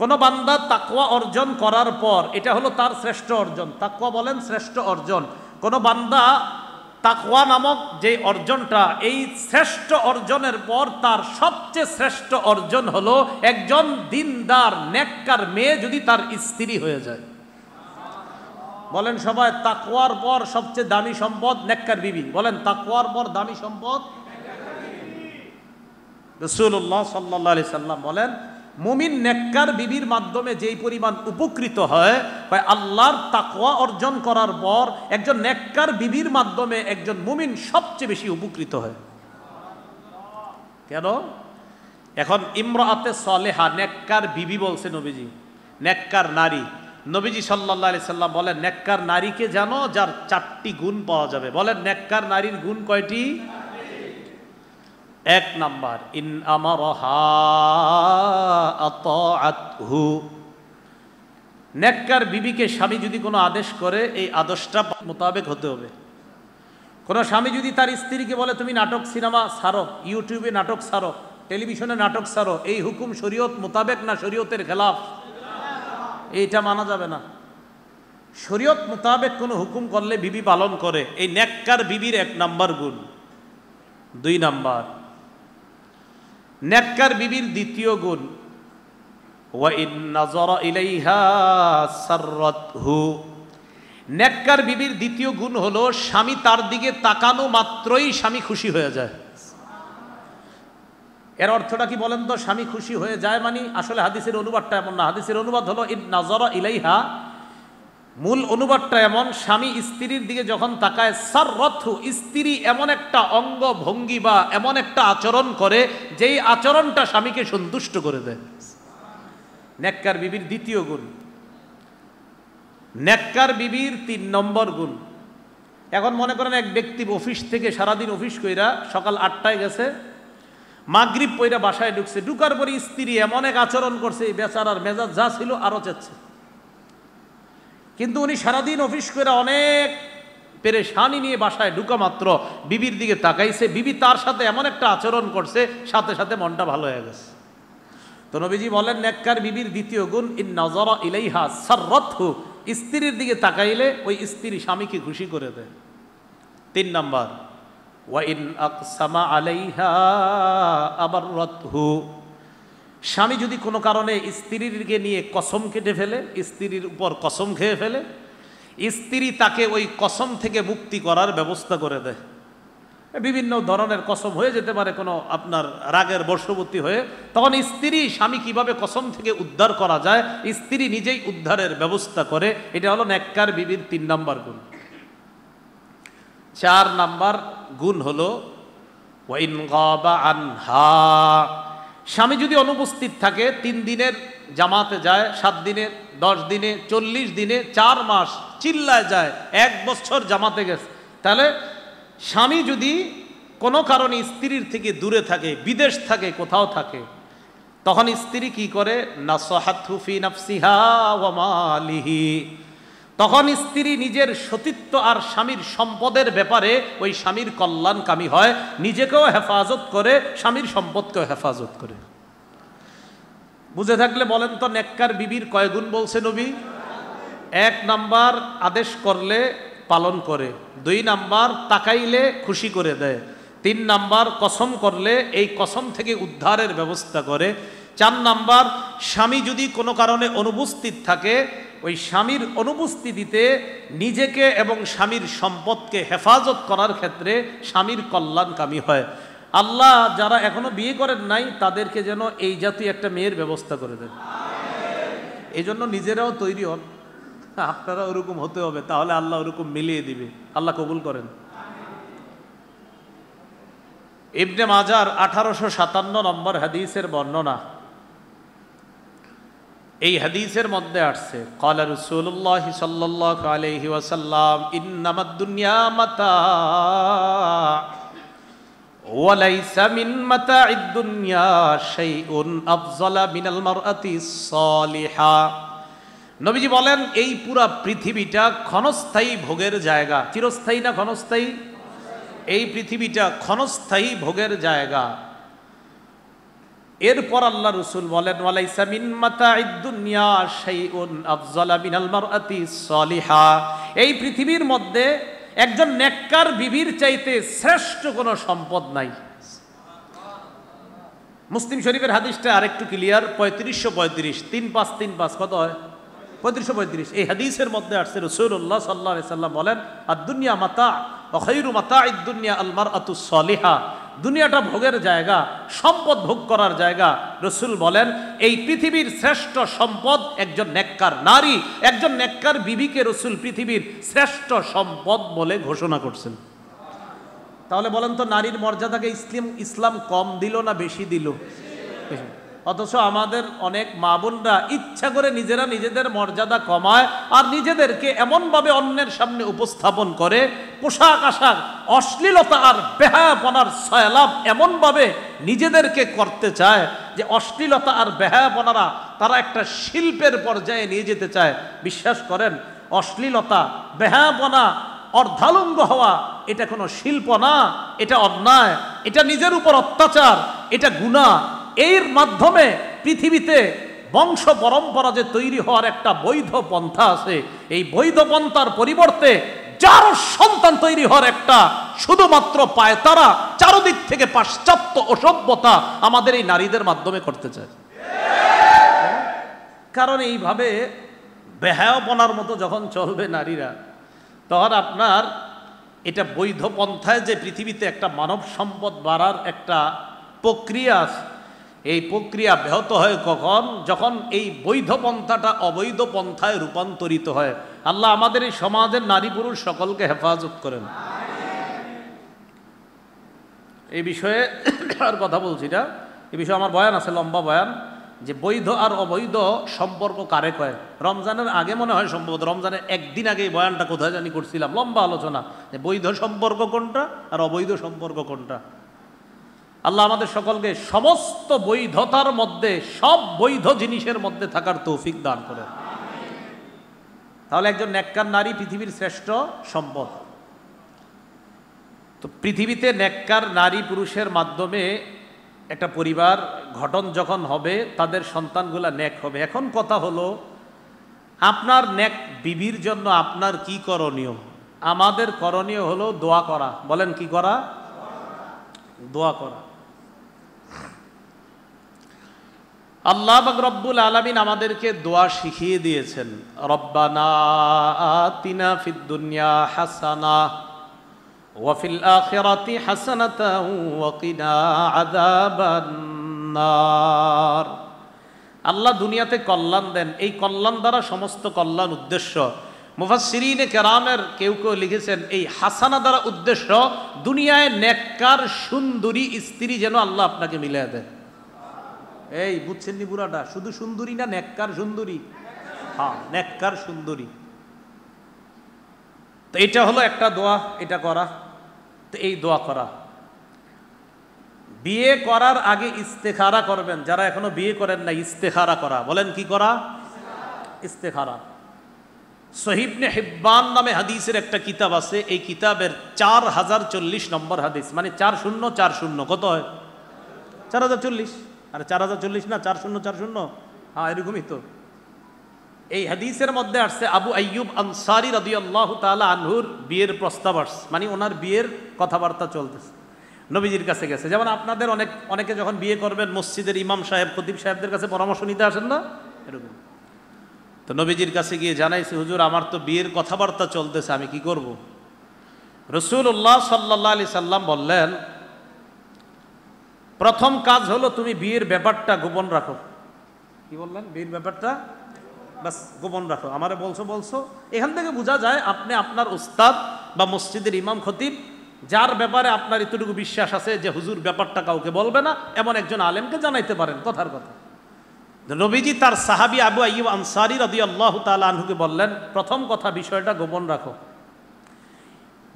কোন বান্দা তাকওয়া অর্জন করার পর, এটা হলো তার শ্রেষ্ঠ অর্জন। তাকওয়া বলেন শ্রেষ্ঠ অর্জন। কোন বান্দা তাকওয়া নামক যে অর্জনটা, এই শ্রেষ্ঠ অর্জনের পর তার সবচেয়ে শ্রেষ্ঠ অর্জন হলো একজন দিনদার নেককার মেয়ে যদি তার স্ত্রী হয়ে যায়। বলেন সবাই, তাকওয়ার পর সবচেয়ে দামি সম্পদ নেককার বিবি। বলেন তাকওয়ার পর দামি সম্পদ। রাসূলুল্লাহ সাল্লাল্লাহু আলাইহি সাল্লাম বলেন, মুমিন নেককার বিবির মাধ্যমে যেই পরিমাণ উপকৃত হয়, আল্লাহর তাকওয়া অর্জন করার পর একজন নেককার বিবির মাধ্যমে একজন মুমিন সবচেয়ে বেশি উপকৃত হয়। কেন? এখন ইমরাআতে সালেহা, নেককার বিবি বলছে নবীজি, নেককার নারী। নবীজি সাল্লাল্লাহু আলাইহি সাল্লাম বলেন, নেককার নারীকে জানো যার 4টি গুণ পাওয়া যাবে। বলেন নেককার নারীর গুণ কয়টি? 1 নাম্বার, ইন আমারহা আতাআতহু, নেককার বিবিকে স্বামী যদি কোনো আদেশ করে এই আদেশটা মোতাবেক হতে হবে। কোনো স্বামী যদি তার স্ত্রীকে বলে তুমি নাটক সিনেমা ছাড়ো, ইউটিউবে নাটক ছাড়ো, টেলিভিশনে নাটক ছাড়ো, এই হুকুম শরীয়ত মোতাবেক না শরীয়তের খেলাফ? এইটা মানা যাবে না। শরীয়ত মোতাবেক কোনো হুকুম করলে বিবি পালন করে, এই নেককার বিবির 1 নাম্বার গুণ। 2 নাম্বার, নেককার বিবির 2য় গুণ, ওয়া ইন নাযারা ইলাইহা সাররাতহু, নেককার বিবির 2য় গুণ হলো স্বামী তার দিকে তাকানো মাত্রই স্বামী খুশি হয়ে যায়। এর অর্থটা কি বলেন তো? স্বামী খুশি হয়ে যায় মানে আসলে হাদিসের অনুবাদটা এমন না। হাদিসের অনুবাদ হলো ইন নাযারা ইলাইহা, মূল অনুবাদটা এমন, স্বামী স্ত্রীর দিকে যখন তাকায়, সাররাতহু, স্ত্রী এমন একটা অঙ্গ ভঙ্গি বা এমন একটা আচরণ করে যেই আচরণটা স্বামীকে সন্তুষ্ট করে দেয়। নেককার বিবির 2য় গুণ। নেককার বিবির 3 নম্বর গুণ। এখন মনে করেন এক ব্যক্তি অফিস থেকে সারাদিন অফিস কইরা সকাল 8টায় গেছে, মাগরিব পইরা বাসায় ঢুকছে, ঢুকার পরে স্ত্রী এমন এক আচরণ করছে, এই বেচারার মেজাজ যা ছিল আরো চেচ্ছে। কিন্তু উনি সারাদিন অফিস করে অনেক পেরেশানি নিয়ে বাসায় ঢুকা মাত্র বিবির দিকে তাকাইছে, বিবি তার সাথে এমন একটা আচরণ করছে, সাথে সাথে মনটা ভালো হয়ে গেছে। তো নবীজি বলেন নেককার বিবির 2য় গুণ, ইন নাযারা ইলাইহা সাররাতহু, স্ত্রীর দিকে তাকাইলে ওই স্ত্রী স্বামীকে খুশি করে দেয়। 3 নাম্বার, ওয়া ইন আকসামা আলাইহা আবাররাতহু, স্বামী যদি কোনো কারণে স্ত্রীকে নিয়ে কসম কেটে ফেলে, স্ত্রীর উপর কসম খেয়ে ফেলে, স্ত্রী তাকে ওই কসম থেকে মুক্তি করার ব্যবস্থা করে দেয়। বিভিন্ন ধরনের কসম হয়ে যেতে পারে কোনো আপনার রাগের বশবর্তী হয়ে, তখন স্ত্রী স্বামী কিভাবে কসম থেকে উদ্ধার করা যায়, স্ত্রী নিজেই উদ্ধারের ব্যবস্থা করে। এটা হলো নেককার বিবির 3 নম্বর গুণ। 4 নম্বর গুণ হলো ওয়াইন গাবা আনহা, স্বামী যদি অনুপস্থিত থাকে, 3 দিনের জামাতে যায়, 7 দিনে, 10 দিনে, 40 দিনে, 4 মাস চিল্লায় যায়, 1 বছর জামাতে গেছে, তাহলে স্বামী যদি কোনো কারণে স্ত্রীর থেকে দূরে থাকে, বিদেশ থাকে, কোথাও থাকে, তখন স্ত্রী কি করে, নাসাহাতহু ফি নাফসিহা ওয়া মালিহি, তখন স্ত্রী নিজের সতীত্ব আর স্বামীর সম্পদের ব্যাপারে ওই স্বামীর কল্যাণকামী হয়, নিজেকেও হেফাজত করে, স্বামীর সম্পদকেও হেফাজত করে। বুঝে থাকলে বলেন তো নেককার বিবির কয় গুণ বলছে নবী? 1 নাম্বার আদেশ করলে পালন করে, 2 নাম্বার তাকাইলে খুশি করে দেয়, 3 নাম্বার কসম করলে এই কসম থেকে উদ্ধারের ব্যবস্থা করে, 4 নাম্বার স্বামী যদি কোনো কারণে অনুপস্থিত থাকে, ওই স্বামীর অনুপস্থিতিতে নিজেকে এবং স্বামীর সম্পদকে হেফাজত করার ক্ষেত্রে স্বামীর কল্যাণকামী হয়। আল্লাহ যারা এখনো বিয়ে করেন নাই তাদেরকে যেন এই জাতীয় একটা মেয়ের ব্যবস্থা করে দেন। এই জন্য নিজেরাও তৈরি হন, আপনারা ওরকম হতে হবে, তাহলে আল্লাহ ওরকম মিলিয়ে দিবে। আল্লাহ কবুল করেন। ইবনে মাজার 1857 নম্বর হাদিসের বর্ণনা, এই হাদিসের মধ্যে আসছে ক্বালা রাসূলুল্লাহ সাল্লাল্লাহু আলাইহি ওয়াসাল্লাম ইন্নামাদ দুনিয়া মাতা ওয়া লাইসা মিন মাতা'id দুনিয়া শাইউন আফযালা মিনাল মারআতিস সালিহা। নবীজি বলেন এই পুরা পৃথিবীটা ক্ষণস্থায়ী ভোগের জায়গা। চিরস্থায়ী না ক্ষণস্থায়ী? এই পৃথিবীটা ক্ষণস্থায়ী ভোগের জায়গা। এরপর আল্লাহ রসুল বলেন ওয়ালাইসা মিন মাতা'id দুনিয়া শাইউন আফযালা মিনাল মারআতিস সালিহা, এই পৃথিবীর মধ্যে একজন নেককার বিবির চাইতে শ্রেষ্ঠ কোনো সম্পদ নাই। মুসলিম শরীফের হাদিসটা আরেকটু ক্লিয়ার, 3535 3535 কত হয়? 3535। এই হাদিসের মধ্যে আসছে রাসূলুল্লাহ সাল্লাল্লাহু আলাইহি সাল্লাম বলেন আদ-দুনিয়া মাতা' ওয়া খায়রু মাতা'id দুনিয়া আল মারআতুস সালিহা, দুনিয়াটা ভোগের জায়গা, সম্পদ ভোগ করার জায়গা। রসুল বলেন এই পৃথিবীর শ্রেষ্ঠ সম্পদ একজন নেককার নারী, একজন নেককার বিবিকে রসুল পৃথিবীর শ্রেষ্ঠ সম্পদ বলে ঘোষণা করছেন। তাহলে বলেন তো নারীর মর্যাদাকে ইসলাম কম দিল না বেশি দিল? অথচ আমাদের অনেক মা বোনরা ইচ্ছা করে নিজেরা নিজেদের মর্যাদা কমায় আর নিজেদেরকে এমনভাবে অন্যের সামনে উপস্থাপন করে, পোশাক আশাক অশ্লীলতা আর বেহায়াপনার সয়লাভ এমনভাবে নিজেদেরকে করতে চায় যে অশ্লীলতা আর বেহায়াপনারা তারা একটা শিল্পের পর্যায়ে নিয়ে যেতে চায়। বিশ্বাস করেন, অশ্লীলতা বেহায়াপনা অর্ধালঙ্গ হওয়া এটা কোনো শিল্প না, এটা অন্যায়, এটা নিজের উপর অত্যাচার, এটা গুনাহ। এর মাধ্যমে পৃথিবীতে বংশ পরম্পরা যে তৈরি হওয়ার একটা বৈধ পন্থা আছে, এই বৈধ পন্থার পরিবর্তে যার সন্তান তৈরি হওয়ার একটা শুধুমাত্র পায়তারা, চারদিক থেকে পাশ্চাত্য অসভ্যতা আমাদের এই নারীদের মাধ্যমে করতে চায়। কারণ এইভাবে বেহায়াপনার মতো যখন চলবে নারীরা, তখন আপনার এটা বৈধ পন্থায় যে পৃথিবীতে একটা মানব সম্পদ বাড়ার একটা প্রক্রিয়া আছে, এই প্রক্রিয়া ব্যাহত হয় কখন? যখন এই বৈধ পন্থাটা অবৈধ পন্থায় রূপান্তরিত হয়। আল্লাহ আমাদের এই সমাজের নারী পুরুষ সকলকে হেফাজত করেন। এই বিষয়ে আর কথা বলছি না, এই বিষয়ে আমার বয়ান আছে, লম্বা বয়ান, যে বৈধ আর অবৈধ সম্পর্ক কারে কয়। রমজানের আগে মনে হয় সম্ভবত, রমজানের একদিন আগে এই বয়ানটা কোথায় জানি করছিলাম, লম্বা আলোচনা, যে বৈধ সম্পর্ক কোনটা আর অবৈধ সম্পর্ক কোনটা। আল্লাহ আমাদের সকলকে সমস্ত বৈধতার মধ্যে, সব বৈধ জিনিসের মধ্যে থাকার তৌফিক দান করেন। তাহলে একজন নেককার নারী পৃথিবীর শ্রেষ্ঠ সম্পদ। তো পৃথিবীতে নেককার নারী পুরুষের মাধ্যমে একটা পরিবার গঠন যখন হবে, তাদের সন্তানগুলা নেক হবে। এখন কথা হলো, আপনার নেক বিবির জন্য আপনার কি করণীয়? আমাদের করণীয় হলো দোয়া করা। বলেন কি করা? দোয়া করা। আল্লাহ পাক রব্বুল আলামিন আমাদেরকে দোয়া শিখিয়ে দিয়েছেন, রব্বানা আতিনা ফিদ দুনিয়া হাসানা ওয়া ফিল আখিরাতি হাসানাতাও ওয়া কিনা আযাবান নার। আল্লাহ দুনিয়াতে কল্যাণ দেন, এই কল্যাণ দ্বারা সমস্ত কল্যাণ উদ্দেশ্য। মুফাসসিরিনে কেরামের কেউ কেউ লিখেছেন এই হাসানা দ্বারা উদ্দেশ্য দুনিয়ায় নেককার সুন্দরী স্ত্রী যেন আল্লাহ আপনাকে মিলিয়ে দেন। এই বুঝছেন নি বুড়াটা, শুধু সুন্দরী না নেককার সুন্দরী? হ্যাঁ, নেককার সুন্দরী। তো এটা হলো একটা দোয়া, এটা করা। তো এই দোয়া করা, বিয়ে করার আগে ইস্তেখারা করবেন। যারা এখনো বিয়ে করেন না, ইস্তেখারা করা। বলেন কি করা? ইস্তেখারা। সহিহ ইবনে হিব্বান নামে হাদিসের একটা কিতাব আছে, এই কিতাবের 4040 নম্বর হাদিস, মানে 4040। কত হয়? 4040। আরে 4040 না, 4040। হ্যাঁ, এরকমই তো। এই হাদিসের মধ্যে আসছে আবু আইয়ুব আনসারী রাদিয়াল্লাহু তাআলা আনহুর বিয়ের প্রস্তাব আসছে, মানে ওনার বিয়ের কথাবার্তা চলতেছে, নবীজির কাছে গেছে। যেমন আপনাদের অনেকে যখন বিয়ে করবেন মসজিদের ইমাম সাহেব, খতিব সাহেবদের কাছে পরামর্শ নিতে আসেন না, এরকম। তো নবীজির কাছে গিয়ে জানাইছে, হুজুর আমার তো বিয়ের কথাবার্তা চলতেছে, আমি কি করব? রাসূলুল্লাহ সাল্লাল্লাহু আলাইহি সাল্লাম বললেন, প্রথম কাজ হলো তুমি বিয়ের ব্যাপারটা গোপন রাখো। কি বললেন? বিয়ের ব্যাপারটা বাস গোপন রাখো। আমারে বলছো। এখান থেকে বোঝা যায় আপনি আপনার উস্তাদ বা মসজিদের ইমাম খতিব, যার ব্যাপারে আপনার এতটুকু বিশ্বাস আছে যে হুজুর ব্যাপারটা কাউকে বলবে না, এমন একজন আলেমকে জানাইতে পারেন। কথার কথা। নবীজি তার সাহাবী আবু আইয়ুব আনসারী রাদিয়াল্লাহু তাআলা আনহুকে বললেন, প্রথম কথা বিষয়টা গোপন রাখো।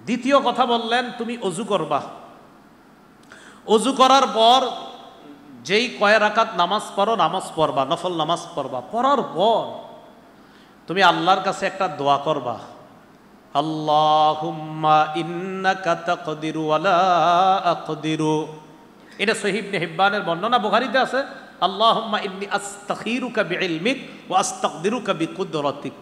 দ্বিতীয় কথা বললেন, তুমি ওযু করবা। ওযু করার পর যেই কয় রাকাত নামাজ পড়ো, নামাজ পড়বা, নফল নামাজ পড়বা। পড়ার পর তুমি আল্লাহর কাছে একটা দোয়া করবা, আল্লাহুম্মা ইন্নাকা তাকদিরু ওয়া লা আকদিরু। এটা সহিহ ইবনে হিব্বানের বর্ণনা, বুখারীতে আছে, আল্লাহুম্মা ইন্নী আস্তাখিরুকা বিইলমিক ওয়া আস্তাকদিরুকা বিকুদরাতিক।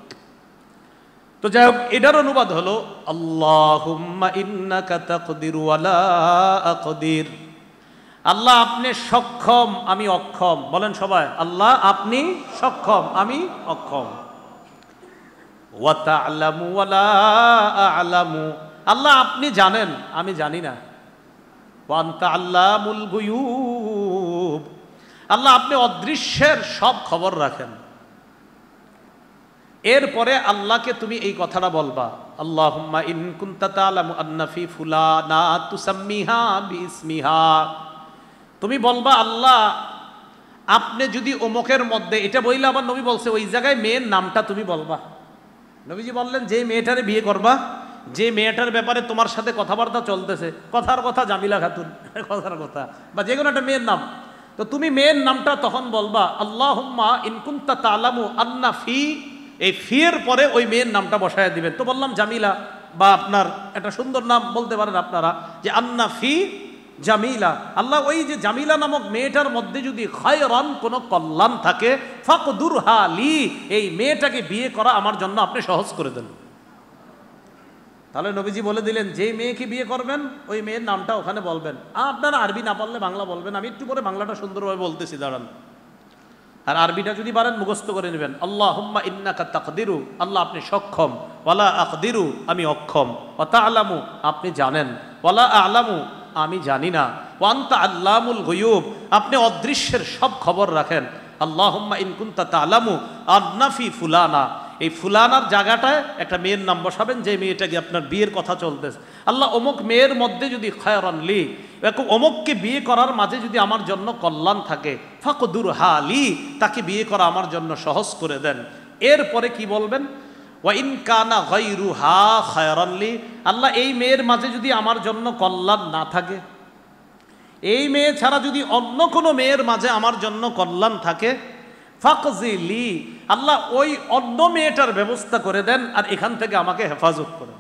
তো যাই হোক, এটার অনুবাদ হলো আল্লাহুম্মা ইন্নাকা তাকদিরু ওয়া লা আকদির। আল্লাহ আপনি সক্ষম, আমি অক্ষম। বলেন সবাই, আল্লাহ আপনি সক্ষম, আমি অক্ষম। ওয়া তা'লামু ওয়া লা আ'লামু। আল্লাহ আপনি জানেন, আমি জানি না। ওয়া আনতা আল্লামুল গুয়ুব। আল্লাহ আপনি অদৃশ্যের সব খবর রাখেন। এরপরে আল্লাহকে তুমি এই কথাটা বলবা, আল্লাহুম্মা ইন কুনতা তা'লামু আন্না ফি ফুলানা তুসাম্মিহা বিইসমিহা। তুমি বলবা, আল্লাহ আপনি যদি অমুকের মধ্যে, এটা বইলে আবার নবী বলছে ওই জায়গায় মেয়ের নামটা তুমি বলবা। নবীজি বললেন, যে মেয়েটারে বিয়ে করবা, যে মেয়েটার ব্যাপারে তোমার সাথে কথাবার্তা চলতেছে, কথার কথা জামিলা খাতুন, কথার কথা, বা যে কোনো একটা মেয়ের নাম, তো তুমি মেয়ের নামটা তখন বলবা আল্লাহুম্মা ইন কুনতা তা'লামু আন্না ফি, এই ফি এর পরে ওই মেয়ের নামটা বসায় দিবেন। তো বললাম জামিলা, বা আপনার একটা সুন্দর নাম বলতে পারেন আপনারা, যে আন্না ফি জামিলা। আল্লাহ ওই যে জামিলা নামক মেয়েটার মধ্যে যদি খায়রান, কোনো কল্যাণ থাকে, ফাকদুরহা লি, এই মেয়েটাকে বিয়ে করা আমার জন্য আপনি সহজ করে দেন। তাহলে নবীজি বলে দিলেন, যে মেয়েকে বিয়ে করবেন ওই মেয়ের নামটা ওখানে বলবেন। আপনারা আরবি না পারলে বাংলা বলবেন, আমি একটু পরে বাংলাটা সুন্দরভাবে বলতেছি, দাঁড়ান। আর আরবিটা যদি পারেন মুখস্থ করে নেবেন, আল্লাহুম্মা ইন্নাকা তাকদিরু, আল্লাহ আপনি সক্ষম, ওয়ালা আকদিরু, আমি অক্ষম, ওয়া তা'লামু, আপনি জানেন, ওয়ালা আ'লামু, আমি জানি না, ওয়া আনতা আল্লামুল গুয়ুব, আপনি অদৃশ্যের সব খবর রাখেন। আল্লাহুম্মা ইন কুনতা তা'লামু আন্না ফি ফুলানা, এই ফুলানার জায়গাটায় একটা মেয়ের নাম বসাবেন, যে মেয়েটাকে আপনার বিয়ের কথা চলতেছে। আল্লাহ অমুক মেয়ের মধ্যে যদি খায়রান লি, অমুককে বিয়ে করার মাঝে যদি আমার জন্য কল্যাণ থাকে, ফাকদুরহা লি, তাকে বিয়ে করা আমার জন্য সহজ করে দেন। এরপরে কি বলবেন? ওয়া ইন কানা গায়রুহা খায়রান লি, আল্লাহ এই মেয়ের মাঝে যদি আমার জন্য কল্যাণ না থাকে, এই মেয়ে ছাড়া যদি অন্য কোনো মেয়ের মাঝে আমার জন্য কল্যাণ থাকে, ফাকজিলি, আল্লাহ ওই অন্য মেয়েটার ব্যবস্থা করে দেন, আর এখান থেকে আমাকে হেফাজত করেন।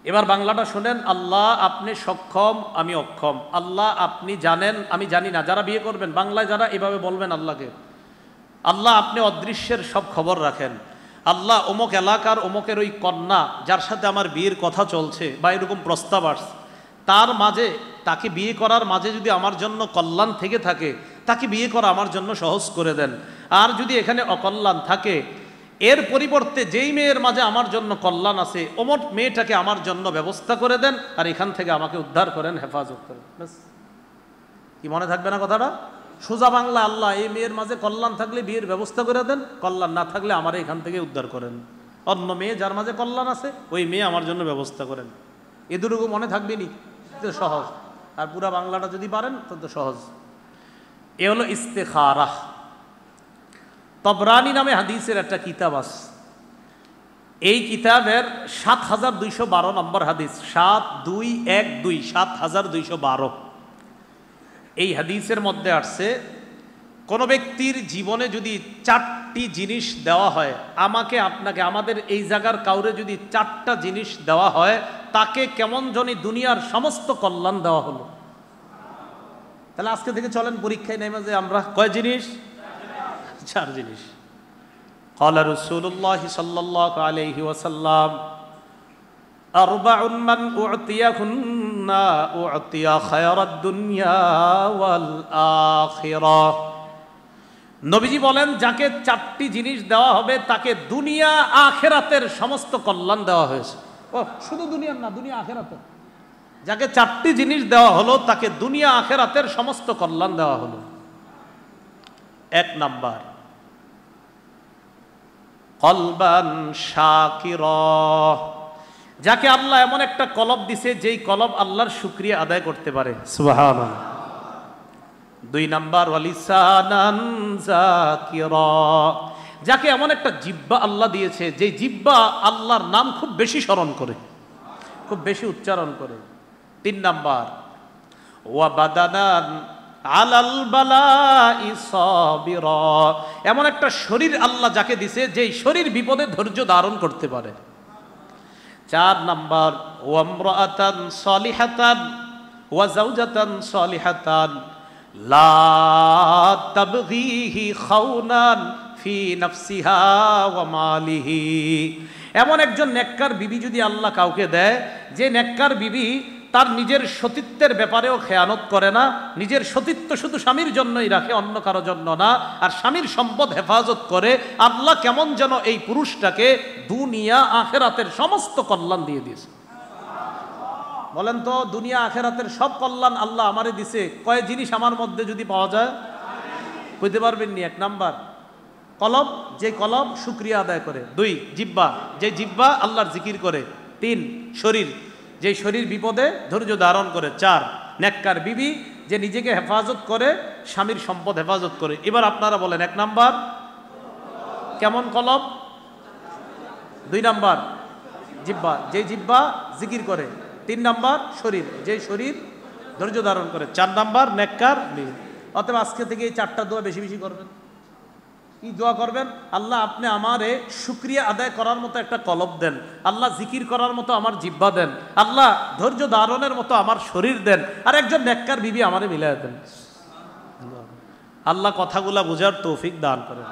এবার বাংলাটা শুনেন, আল্লাহ আপনি সক্ষম, আমি অক্ষম, আল্লাহ আপনি জানেন, আমি জানি না। যারা বিয়ে করবেন বাংলায় যারা এভাবে বলবেন আল্লাহকে, আল্লাহ আপনি অদৃশ্যের সব খবর রাখেন। আল্লাহ অমুক এলাকার অমুকের ওই কন্যা যার সাথে আমার বিয়ের কথা চলছে বা এরকম প্রস্তাব আসছে, তার মাঝে, তাকে বিয়ে করার মাঝে যদি আমার জন্য কল্যাণ থেকে থাকে, তাকে বিয়ে করা আমার জন্য সহজ করে দেন। আর যদি এখানে অকল্যাণ থাকে, এর পরিবর্তে যেই মেয়ের মাঝে আমার জন্য কল্যাণ আছে অমর মেয়েটাকে আমার জন্য ব্যবস্থা করে দেন, আর এখান থেকে আমাকে উদ্ধার করেন, হেফাজত করেন। ব্যাস, কি মনে থাকবে না কথাটা? সোজা বাংলা, আল্লাহ এই মেয়ের মাঝে কল্যাণ থাকলে বিয়ের ব্যবস্থা করে দেন, কল্যাণ না থাকলে আমার এখান থেকে উদ্ধার করেন। অন্য মেয়ে যার মাঝে কল্যাণ আছে ওই মেয়ে আমার জন্য ব্যবস্থা করেন। এ দুটুকু মনে থাকবে নি? তো সহজ। আর পুরা বাংলাটা যদি পারেন তো সহজ। এ হলো ইস্তেখারা। তবরানি নামে হাদিসের একটা কিতাব আছে। এই কিতাবের ৭,২১২ নম্বর হাদিস, ৭,২১২, ৭,২১২। এই হাদিসের মধ্যে আসছে, কোন ব্যক্তির জীবনে যদি 4টি জিনিস দেওয়া হয়, আমাকে আপনাকে আমাদের এই জায়গার কাউরে যদি 4টা জিনিস দেওয়া হয়, তাকে কেমন জানি দুনিয়ার সমস্ত কল্যাণ দেওয়া হলো। তাহলে আজকে থেকে চলেন পরীক্ষায় নেমে যে আমরা কয় জিনিস? 4 জিনিস। ক্বালা রাসূলুল্লাহ সাল্লাল্লাহু আলাইহি ওয়াসাল্লাম আরবাউন মান উ'তিয়াহুন্না উ'তিয়া খায়রাদ দুনিয়া ওয়াল আখিরাহ। নবীজি বলেন, যাকে 4টি জিনিস দেওয়া হবে তাকে দুনিয়া আখিরাতের সমস্ত কল্যাণ দেওয়া হয়েছে। ও শুধু দুনিয়ার না, দুনিয়া আখিরাতের। যাকে 4টি জিনিস দেওয়া হলো তাকে দুনিয়া আখিরাতের সমস্ত কল্যাণ দেওয়া হলো। 1 নাম্বার, কলবান শাকিরা। যাকে আল্লাহ এমন একটা কলব দিছে যেই কলব আল্লাহর শুকরিয়া আদায় করতে পারে। সুবহানাল্লাহ। 2 নাম্বার, ওয়ালিসানান যাকিরা। যাকে এমন একটা জিহ্বা আল্লাহ দিয়েছে যেই জিহ্বা আল্লাহর নাম খুব বেশি স্মরণ করে, খুব বেশি উচ্চারণ করে। 3 নাম্বার, ওয়া বাদানান আলাল বালাই সাবিরা। এমন একটা শরীর আল্লাহ যাকে দিছে যেই শরীর বিপদে ধৈর্য ধারণ করতে পারে। 4 নাম্বার, ওয়া ইমরাআতান সালিহাতান ওয়া যাওজাতান সালিহাতান লা তাবগীহি খাউনান ফি নাফসিহা ওয়া মালিহি। এমন একজন নেককার বিবি যদি আল্লাহ কাউকে দেয়, যে নেককার বিবি তার নিজের সতীত্বের ব্যাপারেও খেয়ানত করে না, নিজের সতীত্ব শুধু স্বামীর জন্যই রাখে, অন্য কারো জন্য না, আর স্বামীর সম্পদ হেফাজত করে, আল্লাহ কেমন যেন এই পুরুষটাকে দুনিয়া আখেরাতের সমস্ত কল্যাণ দিয়ে দিয়েছে। বলেন তো, দুনিয়া আখেরাতের সব কল্যাণ আল্লাহ আমারে দিছে, কয় জিনিস আমার মধ্যে যদি পাওয়া যায়? বুঝতে পারবেন নি? 1 নাম্বার কলব, যে কলব শুকরিয়া আদায় করে। 2 জিহ্বা, যে জিহ্বা আল্লাহর জিকির করে। 3 শরীর, যে শরীর বিপদে ধৈর্য ধারণ করে। 4 নেককার বিবি, যে নিজেকে হেফাজত করে, স্বামীর সম্পদ হেফাজত করে। এবার আপনারা বলেন, 1 নাম্বার কেমন কলব? 2 নাম্বার জিহ্বা, যে জিহ্বা জিকির করে। 3 নাম্বার শরীর, যে শরীর ধৈর্য ধারণ করে। 4 নাম্বার নেককার বিবি। অতএব আজকে থেকে এই 4টা দোয়া বেশি বেশি করবেন। কি দোয়া করবেন? আল্লাহ আপনি আমারে শুকরিয়া আদায় করার মতো একটা কলব দেন, আল্লাহ জিকির করার মতো আমার জিহ্বা দেন, আল্লাহ ধৈর্য ধারণের মতো আমার শরীর দেন, আর একজন নেককার বিবি আমারে মিলায় দেন। আল্লাহ কথাগুলা বোঝার তৌফিক দান করেন।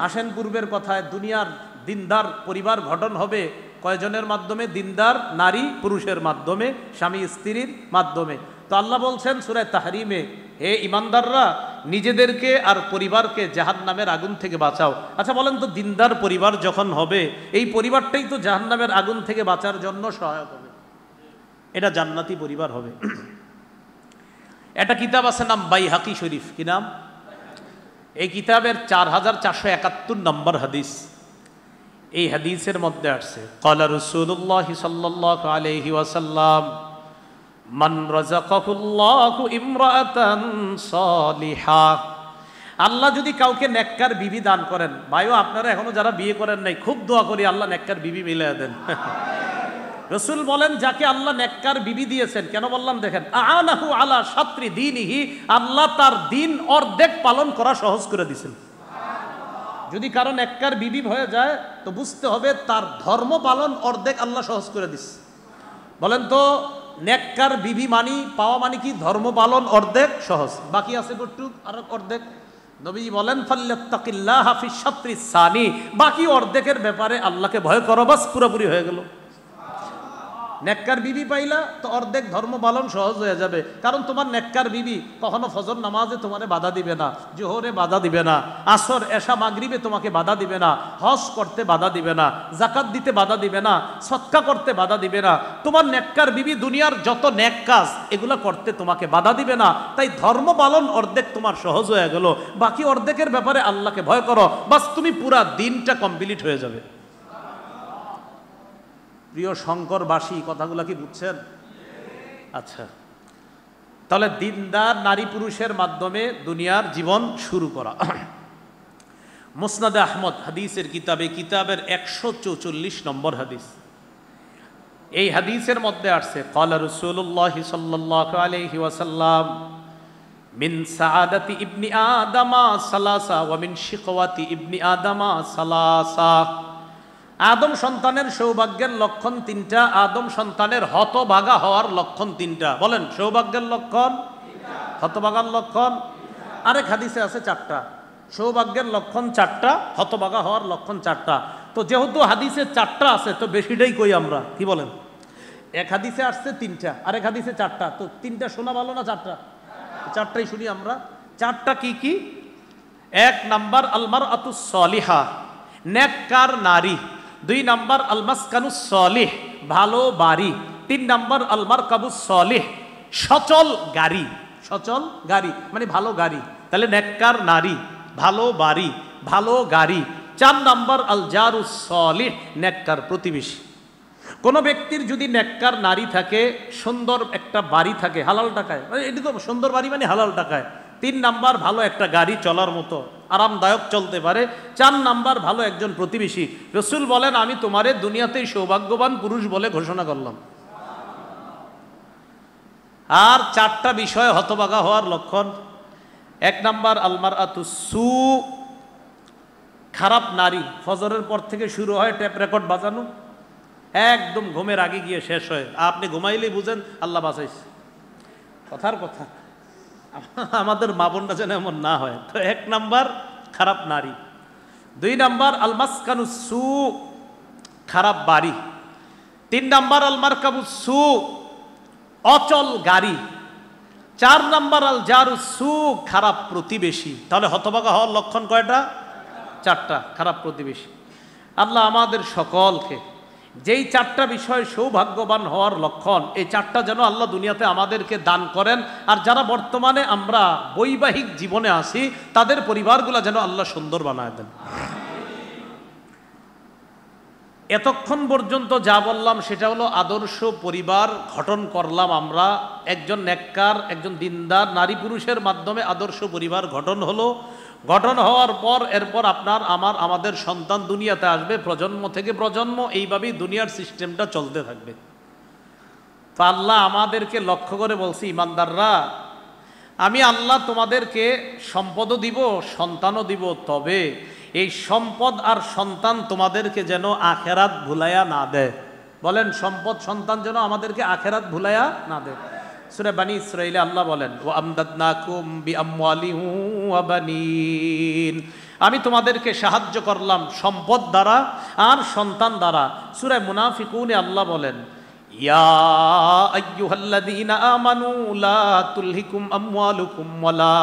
আসেন পূর্বের কথায়, দুনিয়ার দিনদার পরিবার গঠন হবে কয়জনের মাধ্যমে? দিনদার নারী পুরুষের মাধ্যমে, স্বামী স্ত্রীর মাধ্যমে। তো আল্লাহ বলছেন সূরা তাহরিমে, হে ইমানদাররা, নিজেদেরকে আর পরিবারকে জাহান্নামের আগুন থেকে বাঁচাও। আচ্ছা বলেন তো, দিনদার পরিবার যখন হবে, এই পরিবারটাই তো জাহান্নামের আগুন থেকে বাঁচার জন্য সহায়ক হবে, এটা জান্নাতি পরিবার হবে। একটা কিতাব আছে, নাম বাইহাকি শরীফ। কি নাম? এই কিতাবের 4471 নম্বর হাদিস। এই হাদিসের মধ্যে আসছে, ক্বালা রাসূলুল্লাহ সাল্লাল্লাহু আলাইহি ওয়াসাল্লাম মান রাযাকাহুল্লাহু ইমরাআতান সালিহা। আল্লাহ যদি কাউকে নেককার বিবি দান করেন, ভাইও আপনারা এখনো যারা বিয়ে করেন নাই, খুব দোয়া করি আল্লাহ নেককার বিবি মিলিয়ে দেন। রাসূল বলেন, যাকে আল্লাহ নেককার বিবি দিয়েছেন, কেন বললাম দেখেন, আ'নাহু আলা শাত্রি দীনিহি, আল্লাহ তার দিন অর্ধেক পালন করা সহজ করে দিয়েছেন। যদি কারো নেককার বিবি হয়ে যায় তো বুঝতে হবে তার ধর্ম পালন অর্ধেক আল্লাহ সহজ করে দিচ্ছে। বলেন তো, নেককার বিবি মানি পাওয়া মানে কি? ধর্ম পালন অর্ধেক সহজ, বাকি আছে কটুক আর অর্ধেক। নবী বলেন, ফাল্লাত্তাকিল্লাহ ফিশ শাত্রিস সানি, বাকি অর্ধেকের ব্যাপারে আল্লাহকে ভয় করো, বাস পুরোপুরি হয়ে গেল। নেককার বিবি পাইলা তো অর্ধেক ধর্ম পালন সহজ হয়ে যাবে, কারণ তোমার নেককার বিবি কখনো ফজর নামাজে তোমারে বাধা দিবে না, জোহরে বাধা দিবে না, আসর এশা মাগরিবে তোমাকে বাধা দিবে না, হজ করতে বাধা দিবে না, জাকাত দিতে বাধা দিবে না, সৎকা করতে বাধা দিবে না। তোমার নেককার বিবি দুনিয়ার যত নেক কাজ এগুলো করতে তোমাকে বাধা দিবে না। তাই ধর্ম পালন অর্ধেক তোমার সহজ হয়ে গেল, বাকি অর্ধেকের ব্যাপারে আল্লাহকে ভয় করো, বাস তুমি পুরা দিনটা কমপ্লিট হয়ে যাবে। প্রিয় শঙ্করবাসী, কথাগুলো কি বুঝছেন? আচ্ছা, তাহলে দিনদার নারী পুরুষের মাধ্যমে দুনিয়ার জীবন শুরু করা। মুসনাদে আহমদ হাদিসের কিতাবের 144 নম্বর হাদিস। এই হাদিসের মধ্যে আসছে ক্বালা রাসূলুল্লাহ সাল্লাল্লাহু আলাইহি ওয়াসাল্লাম মিন সাআদাতি ইবনি আদামা সালাসা ওয়া মিন শিকওয়াতি ইবনি আদামা সালাসা। আদম সন্তানের সৌভাগ্যের লক্ষণ তিনটা, আদম সন্তানের হতভাগা হওয়ার লক্ষণ তিনটা। বলেন, সৌভাগ্যের লক্ষণ, হতভাগার লক্ষণ। আরেক হাদিসে আছে চারটা। সৌভাগ্যের লক্ষণ চারটা, হতভাগা হওয়ার লক্ষণ চারটা। তো যেহেতু হাদিসে চারটা আছে তো বেশিটাই কই আমরা, কি বলেন? এক হাদিসে আসছে তিনটা, আরেক হাদিসে চারটা। তো তিনটা শোনা ভালো না চারটা? চারটাই শুনি আমরা। চারটা কি কি? এক নাম্বার আলমারআতুস সলিহা, নেককার নারী। দুই নাম্বার আল মাসকানুস সলিহ, ভালো বাড়ি। তিন নাম্বার আল মারকাবুস সলিহ, সচল গাড়ি। সচল গাড়ি মানে ভালো গাড়ি। তাহলে নেককার নারী, ভালো বাড়ি, ভালো গাড়ি। চার নাম্বার আল জারুস সলিহ, নেককার প্রতিবেশী। কোনো ব্যক্তির যদি নেককার নারী থাকে, সুন্দর একটা বাড়ি থাকে হালাল টাকায়, এটি তো সুন্দর বাড়ি মানে হালাল টাকায়। তিন নাম্বার ভালো একটা গাড়ি চলার মতো আরামদায়ক চলতে পারে। চার নাম্বার ভালো একজন প্রতিবেশী। রসুল বলেন, আমি তোমারে দুনিয়াতেই সৌভাগ্যবান পুরুষ বলে ঘোষণা করলাম। আর চারটা বিষয় হতভাগা হওয়ার লক্ষণ। এক নাম্বার আলমারআতুস সু, খারাপ নারী। ফজরের পর থেকে শুরু হয় টেপ রেকর্ড বাজানো, একদম ঘুমের আগে গিয়ে শেষ হয়। আপনি ঘুমাইলেই বুঝেন আল্লাহ বাঁচাইছে। কথার কথা, আমাদের মা বোনরা যেন এমন না হয়। তো এক নাম্বার খারাপ নারী। দুই নাম্বার আল মাসকানুস সু, খারাপ বাড়ি। তিন নাম্বার আল মারকাবুস সু, অচল গাড়ি। চার নাম্বার আল জারুস সু, খারাপ প্রতিবেশী। তাহলে হতভাগা হওয়ার লক্ষণ কয়টা? চারটা। খারাপ প্রতিবেশী। আল্লাহ আমাদের সকলকে যেই চারটা বিষয় সৌভাগ্যবান হওয়ার লক্ষণ, এই চারটা যেন আল্লাহ দুনিয়াতে আমাদেরকে দান করেন। আর যারা বর্তমানে আমরা বৈবাহিক জীবনে আছি তাদের পরিবারগুলো যেন আল্লাহ সুন্দর বানায় দেন। এতক্ষণ পর্যন্ত যা বললাম সেটা হলো আদর্শ পরিবার গঠন করলাম আমরা। একজন নেককার, একজন দিনদার নারী পুরুষের মাধ্যমে আদর্শ পরিবার গঠন হলো। গঠন হওয়ার পর এরপর আপনার আমাদের সন্তান দুনিয়াতে আসবে, প্রজন্ম থেকে প্রজন্ম এইভাবেই দুনিয়ার সিস্টেমটা চলতে থাকবে। তো আল্লাহ আমাদেরকে লক্ষ্য করে বলছি, ইমানদাররা, আমি আল্লাহ তোমাদেরকে সম্পদও দিব, সন্তানও দিব, তবে এই সম্পদ আর সন্তান তোমাদেরকে যেন আখেরাত ভুলাইয়া না দেয়। বলেন, সম্পদ সন্তান যেন আমাদেরকে আখেরাত ভুলাইয়া না দেয়। সূরা বানী ইসরাঈলে আল্লাহ বলেন, ওয়া আমদাদনাকুম বিআমওয়ালিহি ওয়া বানিন, আমি তোমাদেরকে সাহায্য করলাম সম্পদ দ্বারা আর সন্তান দ্বারা। সূরা মুনাফিকুনে আল্লাহ বলেন, ইয়া আইয়ুহাল্লাযীনা আমানু লা তুলহিকুম আমওয়ালুকুম ওয়ালা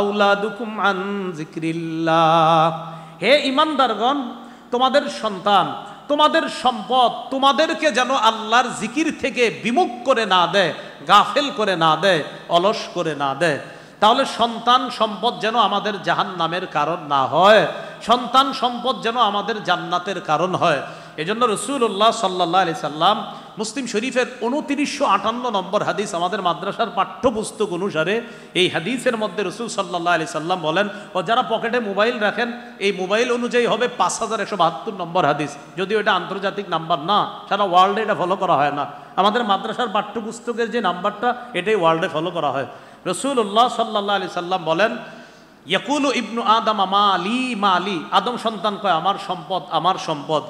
আওলাদুকুম আন যিকরিল্লাহ। হে ঈমানদারগণ, তোমাদের সন্তান, তোমাদের সম্পদ তোমাদেরকে যেন আল্লাহর জিকির থেকে বিমুখ করে না দেয়, গাফেল করে না দেয়, অলস করে না দেয়। তাহলে সন্তান সম্পদ যেন আমাদের জাহান্নামের কারণ না হয়, সন্তান সম্পদ যেন আমাদের জান্নাতের কারণ হয়। এজন্য রাসূলুল্লাহ সাল্লাল্লাহু আলাইহি সাল্লাম মুসলিম শরীফের 2958 নম্বর হাদিস, আমাদের মাদ্রাসার পাঠ্যপুস্তক অনুসারে এই হাদিসের মধ্যে রাসূল সাল্লাল্লাহু আলাইহি সাল্লাম বলেন, ও যারা পকেটে মোবাইল রাখেন এই মোবাইল অনুযায়ী হবে 5172 নম্বর হাদিস, যদিও এটা আন্তর্জাতিক নাম্বার না, সারা ওয়ার্ল্ডে এটা ফলো করা হয় না। আমাদের মাদ্রাসার পাঠ্যপুস্তকের যে নাম্বারটা এটাই ওয়ার্ল্ডে ফলো করা হয়। রাসূলুল্লাহ সাল্লাল্লাহু আলাইহি সাল্লাম বলেন, ইয়াকুলু ইবনু আদম মালি মালি, আদম সন্তান কয় আমার সম্পদ আমার সম্পদ।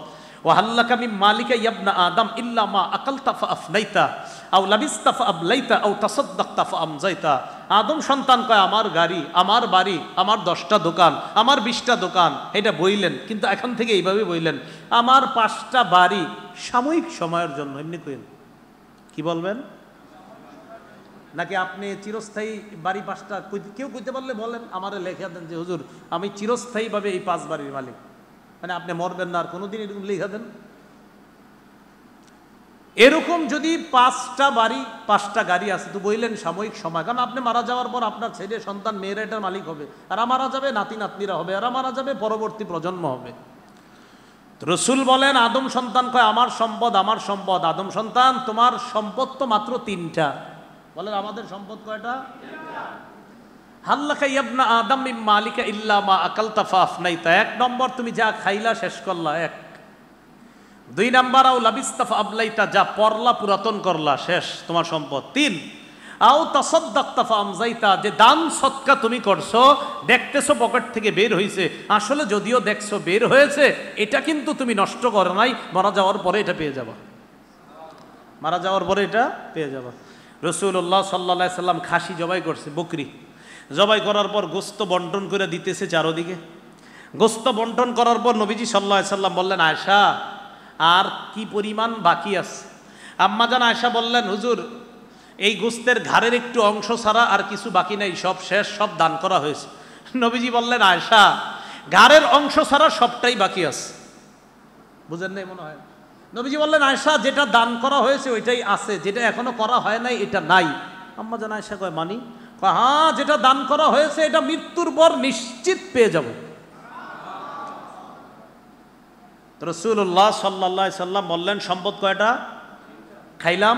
ওয়াহাল্লাকা মিন মালিকা ইবনা আদম ইল্লা মা আকালতা ফাআফনাইতা আও লাবিসতা ফাআবলাইতা আও তাসাদদাকতা ফাআমজাইতা। আদম সন্তান কয় আমার গাড়ি, আমার বাড়ি, আমার 10টা দোকান, আমার 20টা দোকান, এটা বইলেন, কিন্তু এখন থেকে এইভাবে বইলেন আমার 5টা বাড়ি সাময়িক সময়ের জন্য, এমনি কইলেন কি বলবেন? নাকি আপনি চিরস্থায়ী বাড়ি 5টা কেউ কইতে পারলে বলেন, আমারে লেখা দেন যে হুজুর আমি চিরস্থায়ীভাবে এই 5 বাড়ির মালিক, মানে আপনি মরবেন না আর কোনোদিন, এরকম লেখা দেন। এরকম যদি 5টা বাড়ি 5টা গাড়ি আছে তো বললেন সাময়িক সময়, কারণ আপনি মারা যাওয়ার পর আপনার ছেলে সন্তান মেয়েরা এটার মালিক হবে, আর মারা যাবে নাতি নাতনিরা হবে, আর মারা যাবে পরবর্তী প্রজন্ম হবে। রসুল বলেন আদম সন্তান কয় আমার সম্পদ আমার সম্পদ। আদম সন্তান তোমার সম্পদ তো মাত্র 3টা। বলেন আমাদের সম্পদ কয়টা? হাল্লাকা ইয়াবনা আদম মিন মালিকা ইল্লা মা আকালতা ফাফনাইতা। 1 নম্বর তুমি যা খাইলা শেষ করলা, 1। 2 নাম্বার আও লাবিস্তা ফাবলাইতা, যা পরলা পুরাতন করলা, শেষ তোমার সম্পদ। 3 আও তাসাদদাকতা ফামজাইতা, যে দান সদকা তুমি করছো, দেখতেছো পকেট থেকে বের হইছে, আসলে যদিও দেখছো বের হয়েছে, এটা কিন্তু তুমি নষ্ট করো নাই, মারা যাওয়ার পরে এটা পেয়ে যাবা, মারা যাওয়ার পরে এটা পেয়ে যাবা। রাসূলুল্লাহ সাল্লাল্লাহু আলাইহি সাল্লাম খাসি জবাই করছে, বকরি জবাই করার পর গোস্ত বন্টন করে দিতেছে চারদিকে। গোস্ত বন্টন করার পর নবীজি সাল্লাল্লাহু আলাইহি সাল্লাম বললেন আয়েশা আর কি পরিমাণ বাকি আছে? আম্মাজান আয়েশা বললেন হুজুর এই গোস্তের ঘাড়ের একটু অংশ ছাড়া আর কিছু বাকি নেই, সব শেষ, সব দান করা হয়েছে। নবীজি বললেন আয়েশা ঘাড়ের অংশ ছাড়া সবটাই বাকি আছে। বুঝেন নাই মনে হয়? নবীজি বললেন আয়েশা যেটা দান করা হয়েছে ওইটাই আছে, যেটা এখনো করা হয় নাই এটা নাই। আম্মাজান আয়েশা কয় মানি? কয় হ্যাঁ, যেটা দান করা হয়েছে এটা মৃত্যুর পর নিশ্চিত পেয়ে যাব। রাসূলুল্লাহ সাল্লাল্লাহু আলাইহি সাল্লাম বললেন সম্পদ কয়টা? খাইলাম,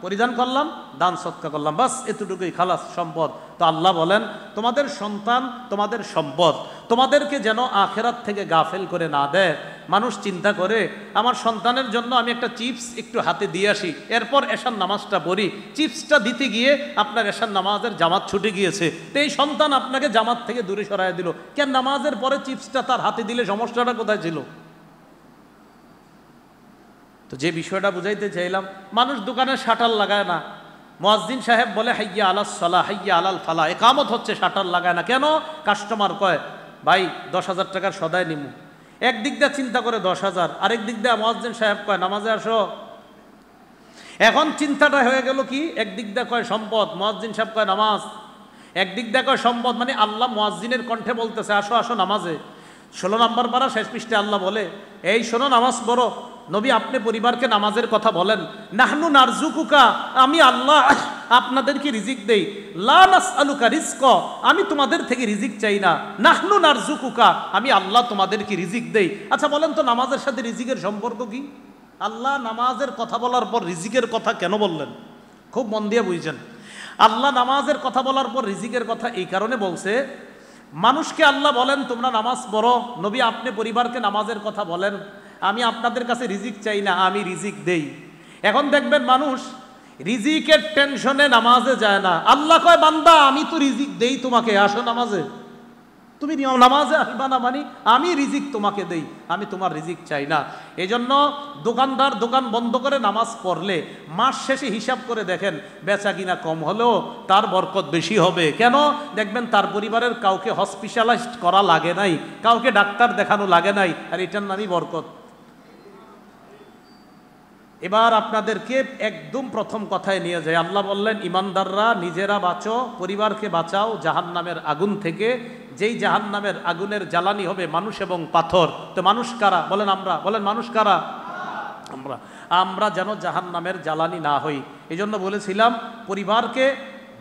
পরিধান করলাম, দান সৎকা করলাম, বাস এতটুকুই, খালাস সম্পদ। তো আল্লাহ বলেন তোমাদের সন্তান তোমাদের সম্পদ, তোমাদেরকে যেন আখেরাত থেকে গাফেল করে না দেয়। মানুষ চিন্তা করে আমার সন্তানের জন্য আমি একটা চিপস একটু হাতে দিয়ে আসি, এরপর এশার নামাজটা পড়ি, চিপসটা দিতে গিয়ে আপনার এশার নামাজের জামাত ছুটে গিয়েছে, তো এই সন্তান আপনাকে জামাত থেকে দূরে সরাই দিল। কেন নামাজের পরে চিপসটা তার হাতে দিলে সমস্যাটা কোথায় ছিল? তো যে বিষয়টা বুঝাইতে চাইলাম, মানুষ দোকানে শাটার লাগায় না, মুয়াজ্জিন সাহেব বলে হাইয়া আলাস সালাহ হাইয়া আলাল ফালাহ, একামত হচ্ছে শাটার লাগায় না কেন? কাস্টমার কয় ভাই 10,000 টাকার সদাই নিমু, একদিক দিয়ে চিন্তা করে 10,000, আরেক দিক দিয়ে মুয়াজ্জিন সাহেব কয় নামাজে আসো। এখন চিন্তাটা হয়ে গেল কি, একদিক দিয়ে কয় সম্পদ, মুয়াজ্জিন সাহেব কয় নামাজ, একদিক দিয়ে কয় সম্পদ, মানে আল্লাহ মুয়াজ্জিনের কণ্ঠে বলতেছে আসো আসো নামাজে। 16 নম্বর পারা শেষ পৃষ্ঠে আল্লাহ বলে এই শোনো নামাজ পড়ো। নবী আপনি পরিবারকে নামাজের কথা বলেন, নাহনু নারজুকুকা, আমি আল্লাহ আপনাদেরকে রিজিক দেই, লা নাসআলুকা রিজক, আমি তোমাদের থেকে রিজিক চাই না, নাহনু নারজুকুকা, আমি আল্লাহ তোমাদেরকে রিজিক দেই। আচ্ছা বলেন তো নামাজের সাথে রিজিকের সম্পর্ক কি? আল্লাহ নামাজের কথা বলার পর রিজিকের কথা কেন বললেন? খুব মন দিয়ে বুঝছেন। আল্লাহ নামাজের কথা বলার পর রিজিকের কথা এই কারণে বলছে, মানুষকে আল্লাহ বলেন তোমরা নামাজ পড়ো, নবী আপনি পরিবারকে নামাজের কথা বলেন, আমি আপনাদের কাছে রিজিক চাই না, আমি রিজিক দেই। এখন দেখবেন মানুষ রিজিকের টেনশনে নামাজে যায় না। আল্লাহ কয় বান্দা আমি তো রিজিক দেই তোমাকে, আসো নামাজে, তুমি নামাজে আসবা না মানে আমি রিজিক তোমাকে দেই, আমি তোমার রিজিক চাই না। এই জন্য দোকানদার দোকান বন্ধ করে নামাজ পড়লে মাস শেষে হিসাব করে দেখেন বেচা কিনা কম হলেও তার বরকত বেশি হবে। কেন? দেখবেন তার পরিবারের কাউকে হসপিটালাইজড করা লাগে নাই, কাউকে ডাক্তার দেখানো লাগে নাই, আর এটার নামই বরকত। এবার আপনাদেরকে একদম প্রথম কথায় নিয়ে যায়। আল্লাহ বললেন ইমানদাররা নিজেরা বাঁচো, পরিবারকে বাঁচাও জাহান্নামের আগুন থেকে, যেই জাহান্নামের আগুনের জ্বালানি হবে মানুষ এবং পাথর। তো মানুষ কারা? বলেন আমরা, বলেন মানুষ কারা? আমরা। আমরা যেন জাহান্নামের জ্বালানি না হই, এই জন্য বলেছিলাম পরিবারকে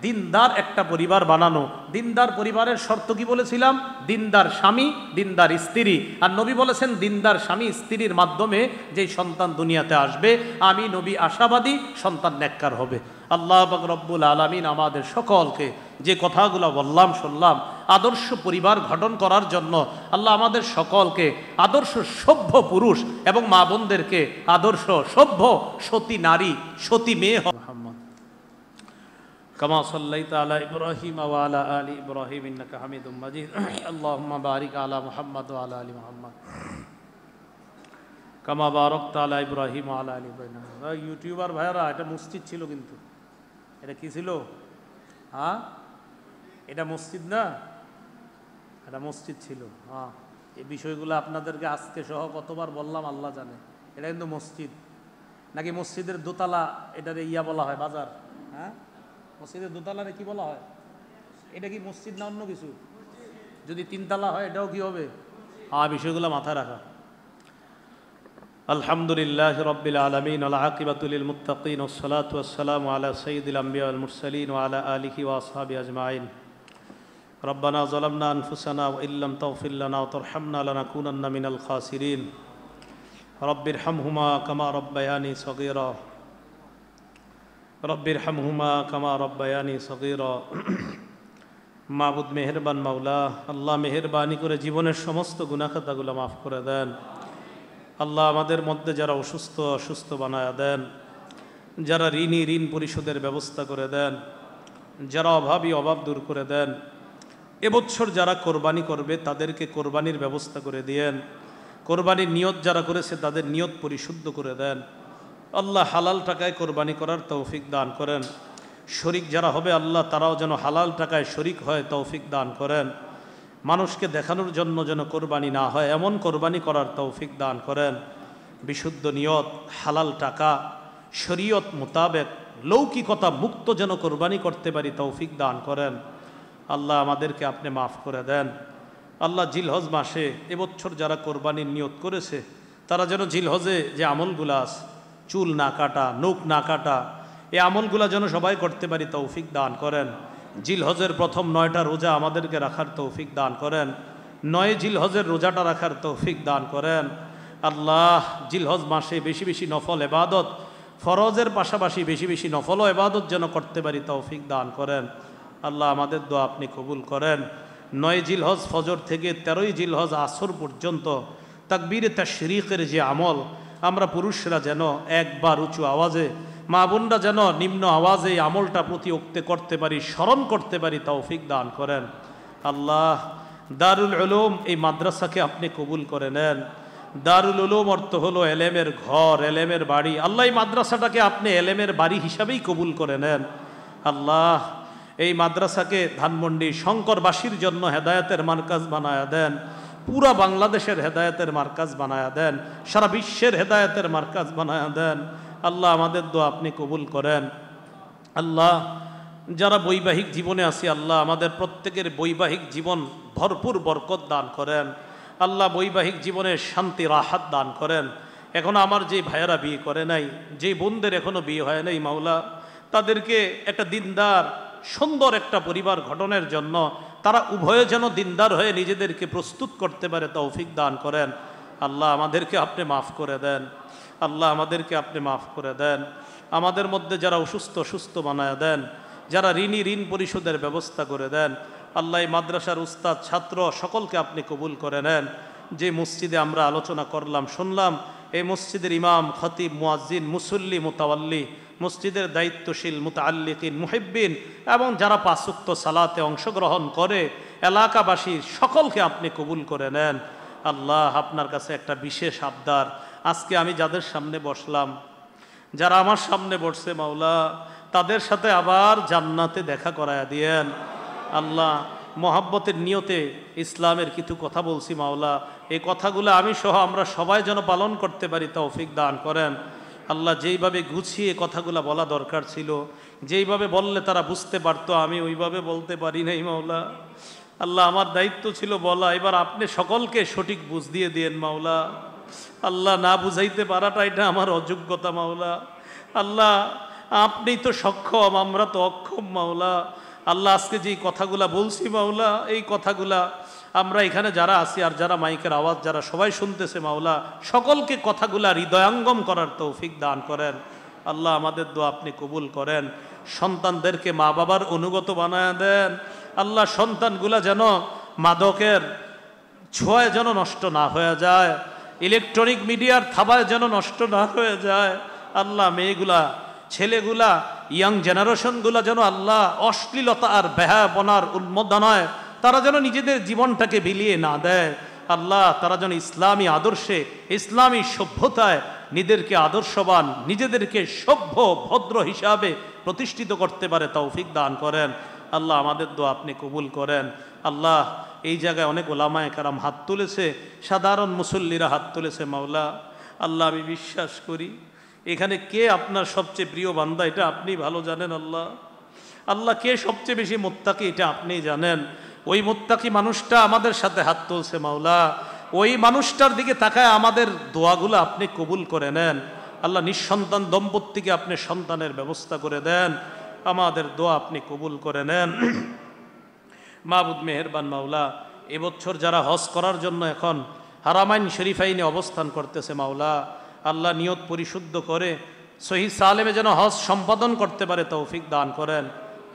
দিনদার একটা পরিবার বানানো। দিনদার পরিবারের শর্ত কি বলেছিলাম? দিনদার স্বামী, দিনদার স্ত্রী। আর নবী বলেছেন দিনদার স্বামী স্ত্রীর মাধ্যমে যেই সন্তান দুনিয়াতে আসবে, আমি নবী আশাবাদী সন্তান নেককার হবে। আল্লাহ পাক রব্বুল আলামিন আমাদের সকলকে যে কথাগুলো বললাম শুনলাম আদর্শ পরিবার গঠন করার জন্য আল্লাহ আমাদের সকলকে আদর্শ সভ্য পুরুষ এবং মা বোনদেরকে আদর্শ সভ্য সতী নারী সতী মেয়ে كما صليت على إبراهيم وعلى آل إبراهيم إنك حميد مجيد اللهم بارك على محمد وعلى آل محمد كما باركت على إبراهيم وعلى آل إبراهيم। ইউটিউবার ভাইরা এটা মসজিদ ছিল, কিন্তু এটা কি ছিল? হ্যাঁ এটা মসজিদ না, এটা মসজিদ ছিল। হ্যাঁ এই বিষয়গুলো আপনাদেরকে আজকে সহ কতবার বললাম আল্লাহ জানে, এটা কিন্তু মসজিদ। নাকি মসজিদের দোতলা এটারে ইয়া বলা হয় বাজার? হ্যাঁ, মসজিদের দোতলারে কি বলা হয়? এটা কি মসজিদ না অন্য কিছু? যদি তিনতলা হয় এটাও কি হবে? বিষয়গুলো মাথায় রাখা। আলহামদুলিল্লাহ রাব্বিল আলামিন ওয়াল আকিবাতু লিল মুত্তাকিন ওয়াস সালাতু ওয়াস সালামু আলা সাইয়্যিদিল আমবিয়া ওয়াল মুরসালিন ওয়া আলা আলিহি ওয়া আসহাবিহি আজমাইন। রব্বানা যালামনা আনফুসানা ওয়া ইল্লাম তাগফির লানা ওয়া তারহামনা লানাকুনান্না মিনাল খাসিরিন। রব্বিরহামহুমা কামা রাব্বায়ানি সগীরা। রব্বিরহামহুমা কামা রাব্বায়ানি সগীরা। মাবুদ মেহেরবান মাওলা, আল্লাহ মেহেরবানি করে জীবনের সমস্ত গুনাহ খাতাগুলো মাফ করে দেন। আল্লাহ আমাদের মধ্যে যারা অসুস্থ অসুস্থ বানায়া দেন, যারা ঋণী ঋণ পরিশোধের ব্যবস্থা করে দেন, যারা অভাবী অভাব দূর করে দেন। এবছর যারা কোরবানি করবে তাদেরকে কোরবানির ব্যবস্থা করে দিয়েন। কোরবানির নিয়ত যারা করেছে তাদের নিয়ত পরিশুদ্ধ করে দেন। আল্লাহ হালাল টাকায় কোরবানি করার তৌফিক দান করেন। শরিক যারা হবে আল্লাহ তারাও যেন হালাল টাকায় শরিক হয় তৌফিক দান করেন। মানুষকে দেখানোর জন্য যেন কোরবানি না হয় এমন কোরবানি করার তৌফিক দান করেন। বিশুদ্ধ নিয়ত, হালাল টাকা, শরীয়ত মোতাবেক লৌকিকতা মুক্ত যেন কোরবানি করতে পারি তৌফিক দান করেন। আল্লাহ আমাদেরকে আপনি মাফ করে দেন। আল্লাহ জিলহজ মাসে এবছর যারা কোরবানির নিয়ত করেছে তারা যেন জিলহজে যে আমলগুলো আছে, চুল না কাটা, নখ না কাটা, এই আমলগুলো যেন সবাই করতে পারি তৌফিক দান করেন। জিলহজের প্রথম 9টা রোজা আমাদেরকে রাখার তৌফিক দান করেন। 9 জিলহজের রোজাটা রাখার তৌফিক দান করেন। আল্লাহ জিলহজ মাসে বেশি বেশি নফল এবাদত, ফরজের পাশাপাশি বেশি বেশি নফল এবাদত যেন করতে পারি তৌফিক দান করেন। আল্লাহ আমাদের দোয়া আপনি কবুল করেন। 9 জিলহজ ফজর থেকে 13ই জিলহজ আসর পর্যন্ত তাকবীরে তাশরিকের যে আমল, আমরা পুরুষরা যেন একবার উঁচু আওয়াজে, মা বোনরা যেন নিম্ন আওয়াজে এই আমলটা প্রতি ওক্তে করতে পারি, স্মরণ করতে পারি তৌফিক দান করেন। আল্লাহ দারুল উলুম এই মাদ্রাসাকে আপনি কবুল করে নেন। দারুল উলুম অর্থ হলো এলেমের ঘর, এলেমের বাড়ি। আল্লাহ এই মাদ্রাসাটাকে আপনি এলেমের বাড়ি হিসাবেই কবুল করে নেন। আল্লাহ এই মাদ্রাসাকে ধানমন্ডি শঙ্করবাসীর জন্য হেদায়েতের মার্কাজ বানায়া দেন। পুরা বাংলাদেশের হেদায়েতের মার্কাজ বানায়া দেন। সারা বিশ্বের হেদায়েতের মার্কাজ বানায়া দেন। আল্লাহ আমাদের দোয়া আপনি কবুল করেন। আল্লাহ যারা বৈবাহিক জীবনে আছি আল্লাহ আমাদের প্রত্যেকের বৈবাহিক জীবন ভরপুর বরকত দান করেন। আল্লাহ বৈবাহিক জীবনে শান্তি রাহাত দান করেন। এখনও আমার যে ভাইয়েরা বিয়ে করে নাই, যে বোনদের এখনও বিয়ে হয় নাই মাওলা, তাদেরকে একটা দিনদার সুন্দর একটা পরিবার গঠনের জন্য তারা উভয়ে যেন দিনদার হয়ে নিজেদেরকে প্রস্তুত করতে পারে তৌফিক দান করেন। আল্লাহ আমাদেরকে আপনি মাফ করে দেন। আল্লাহ আমাদেরকে আপনি মাফ করে দেন। আমাদের মধ্যে যারা অসুস্থ বানায় দেন, যারা ঋণী ঋণ পরিশোধের ব্যবস্থা করে দেন। আল্লাহ এই মাদ্রাসার উস্তাদ ছাত্র সকলকে আপনি কবুল করে নেন। যে মসজিদে আমরা আলোচনা করলাম শুনলাম, এই মসজিদের ইমাম, খতিব, মুয়াজ্জিন, মুসল্লি, মুতাওয়াল্লি, মসজিদের দায়িত্বশীল, মুতাআল্লিকিন, মুহিব্বিন এবং যারা 5 ওয়াক্ত সালাতে অংশগ্রহণ করে এলাকাবাসী সকলকে আপনি কবুল করে নেন। আল্লাহ আপনার কাছে একটা বিশেষ আবদার, আজকে আমি যাদের সামনে বসলাম, যারা আমার সামনে বসছে মাওলা, তাদের সাথে আবার জান্নাতে দেখা করায়া দিয়েন। আল্লাহ মহাব্বতের নিয়তে ইসলামের কিছু কথা বলছি মাওলা, এই কথাগুলো আমি সহ আমরা সবাই যেন পালন করতে পারি তৌফিক দান করেন। আল্লাহ যেইভাবে গুছিয়ে কথাগুলো বলা দরকার ছিল, যেইভাবে বললে তারা বুঝতে পারতো, আমি ওইভাবে বলতে পারি নাই মাওলা। আল্লাহ আমার দায়িত্ব ছিল বলা, এবার আপনি সকলকে সঠিক বুঝ দিয়ে দিয়েন মাওলা। আল্লাহ না বুঝাইতে পারাটা এটা আমার অযোগ্যতা মাওলা। আল্লাহ আপনি তো সক্ষম, আমরা তো অক্ষম মাওলা। আল্লাহ আজকে যেই কথাগুলা বলছি মাওলা, এই কথাগুলা আমরা এখানে যারা আছি আর যারা মাইকের আওয়াজ যারা সবাই শুনতেছে মাওলা, সকলকে কথাগুলা হৃদয়ঙ্গম করার তৌফিক দান করেন। আল্লাহ আমাদের দোয়া আপনি কবুল করেন। সন্তানদেরকে মা বাবার অনুগত বানায় দেন। আল্লাহ সন্তানগুলা যেন মাদকের ছোঁয়ায় যেন নষ্ট না হয়ে যায়, ইলেকট্রনিক মিডিয়ার থাবায় যেন নষ্ট না হয়ে যায়। আল্লাহ মেয়েগুলা, ছেলেগুলা, ইয়াং জেনারেশনগুলা যেন আল্লাহ অশ্লীলতা আর বেহায়াপনার উন্মোদনায় তারা যেন নিজেদের জীবনটাকে বিলিয়ে না দেয়। আল্লাহ তারা যেন ইসলামী আদর্শে, ইসলামী সভ্যতায় নিজেদেরকে আদর্শবান, নিজেদেরকে সভ্য ভদ্র হিসাবে প্রতিষ্ঠিত করতে পারে তৌফিক দান করেন। আল্লাহ আমাদের দোয়া আপনি কবুল করেন। আল্লাহ এই জায়গায় অনেক ওলামায়ে কেরাম হাত তুলেছে, সাধারণ মুসল্লিরা হাত তুলেছে মাওলা। আল্লাহ আমি বিশ্বাস করি এখানে কে আপনার সবচেয়ে প্রিয় বান্দা এটা আপনি ভালো জানেন। আল্লাহ আল্লাহ কে সবচেয়ে বেশি মুত্তাকি এটা আপনি জানেন। ওই মুত্তাকি মানুষটা আমাদের সাথে হাত তুলছে মাওলা, ওই মানুষটার দিকে তাকায় আমাদের দোয়াগুলো আপনি কবুল করে নেন। আল্লাহ নিঃসন্তান দম্পতিকে আপনি সন্তানের ব্যবস্থা করে দেন, আমাদের দোয়া আপনি কবুল করে নেন। মাবুদ মেহেরবান মাওলা, এবছর যারা হজ করার জন্য এখন হারামাইন শরীফাইনে অবস্থান করতেছে মাওলা, আল্লাহ নিয়ত পরিশুদ্ধ করে সহি সালেমে যেন হজ সম্পাদন করতে পারে তৌফিক দান করেন।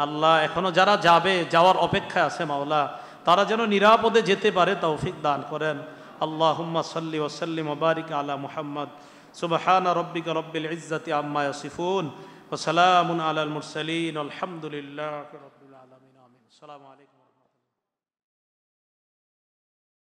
আল্লাহ এখনো যারা যাবে, যাওয়ার অপেক্ষায় আছে মাওলা, তারা যেন নিরাপদে যেতে পারে তৌফিক দান করেন। আল্লাহুম্মা সাল্লি ওয়া সাল্লিম ওয়া বারিক আলা মুহাম্মদ। সুবহানা রাব্বিকা রাব্বিল ইজ্জাতি আম্মা ইয়াসিফুন ওয়া সালামুন আলাল মুরসালিন। আলহামদুলিল্লাহি রাব্বিল আলামিন। আমিন। আসসালামু আলাইকুম।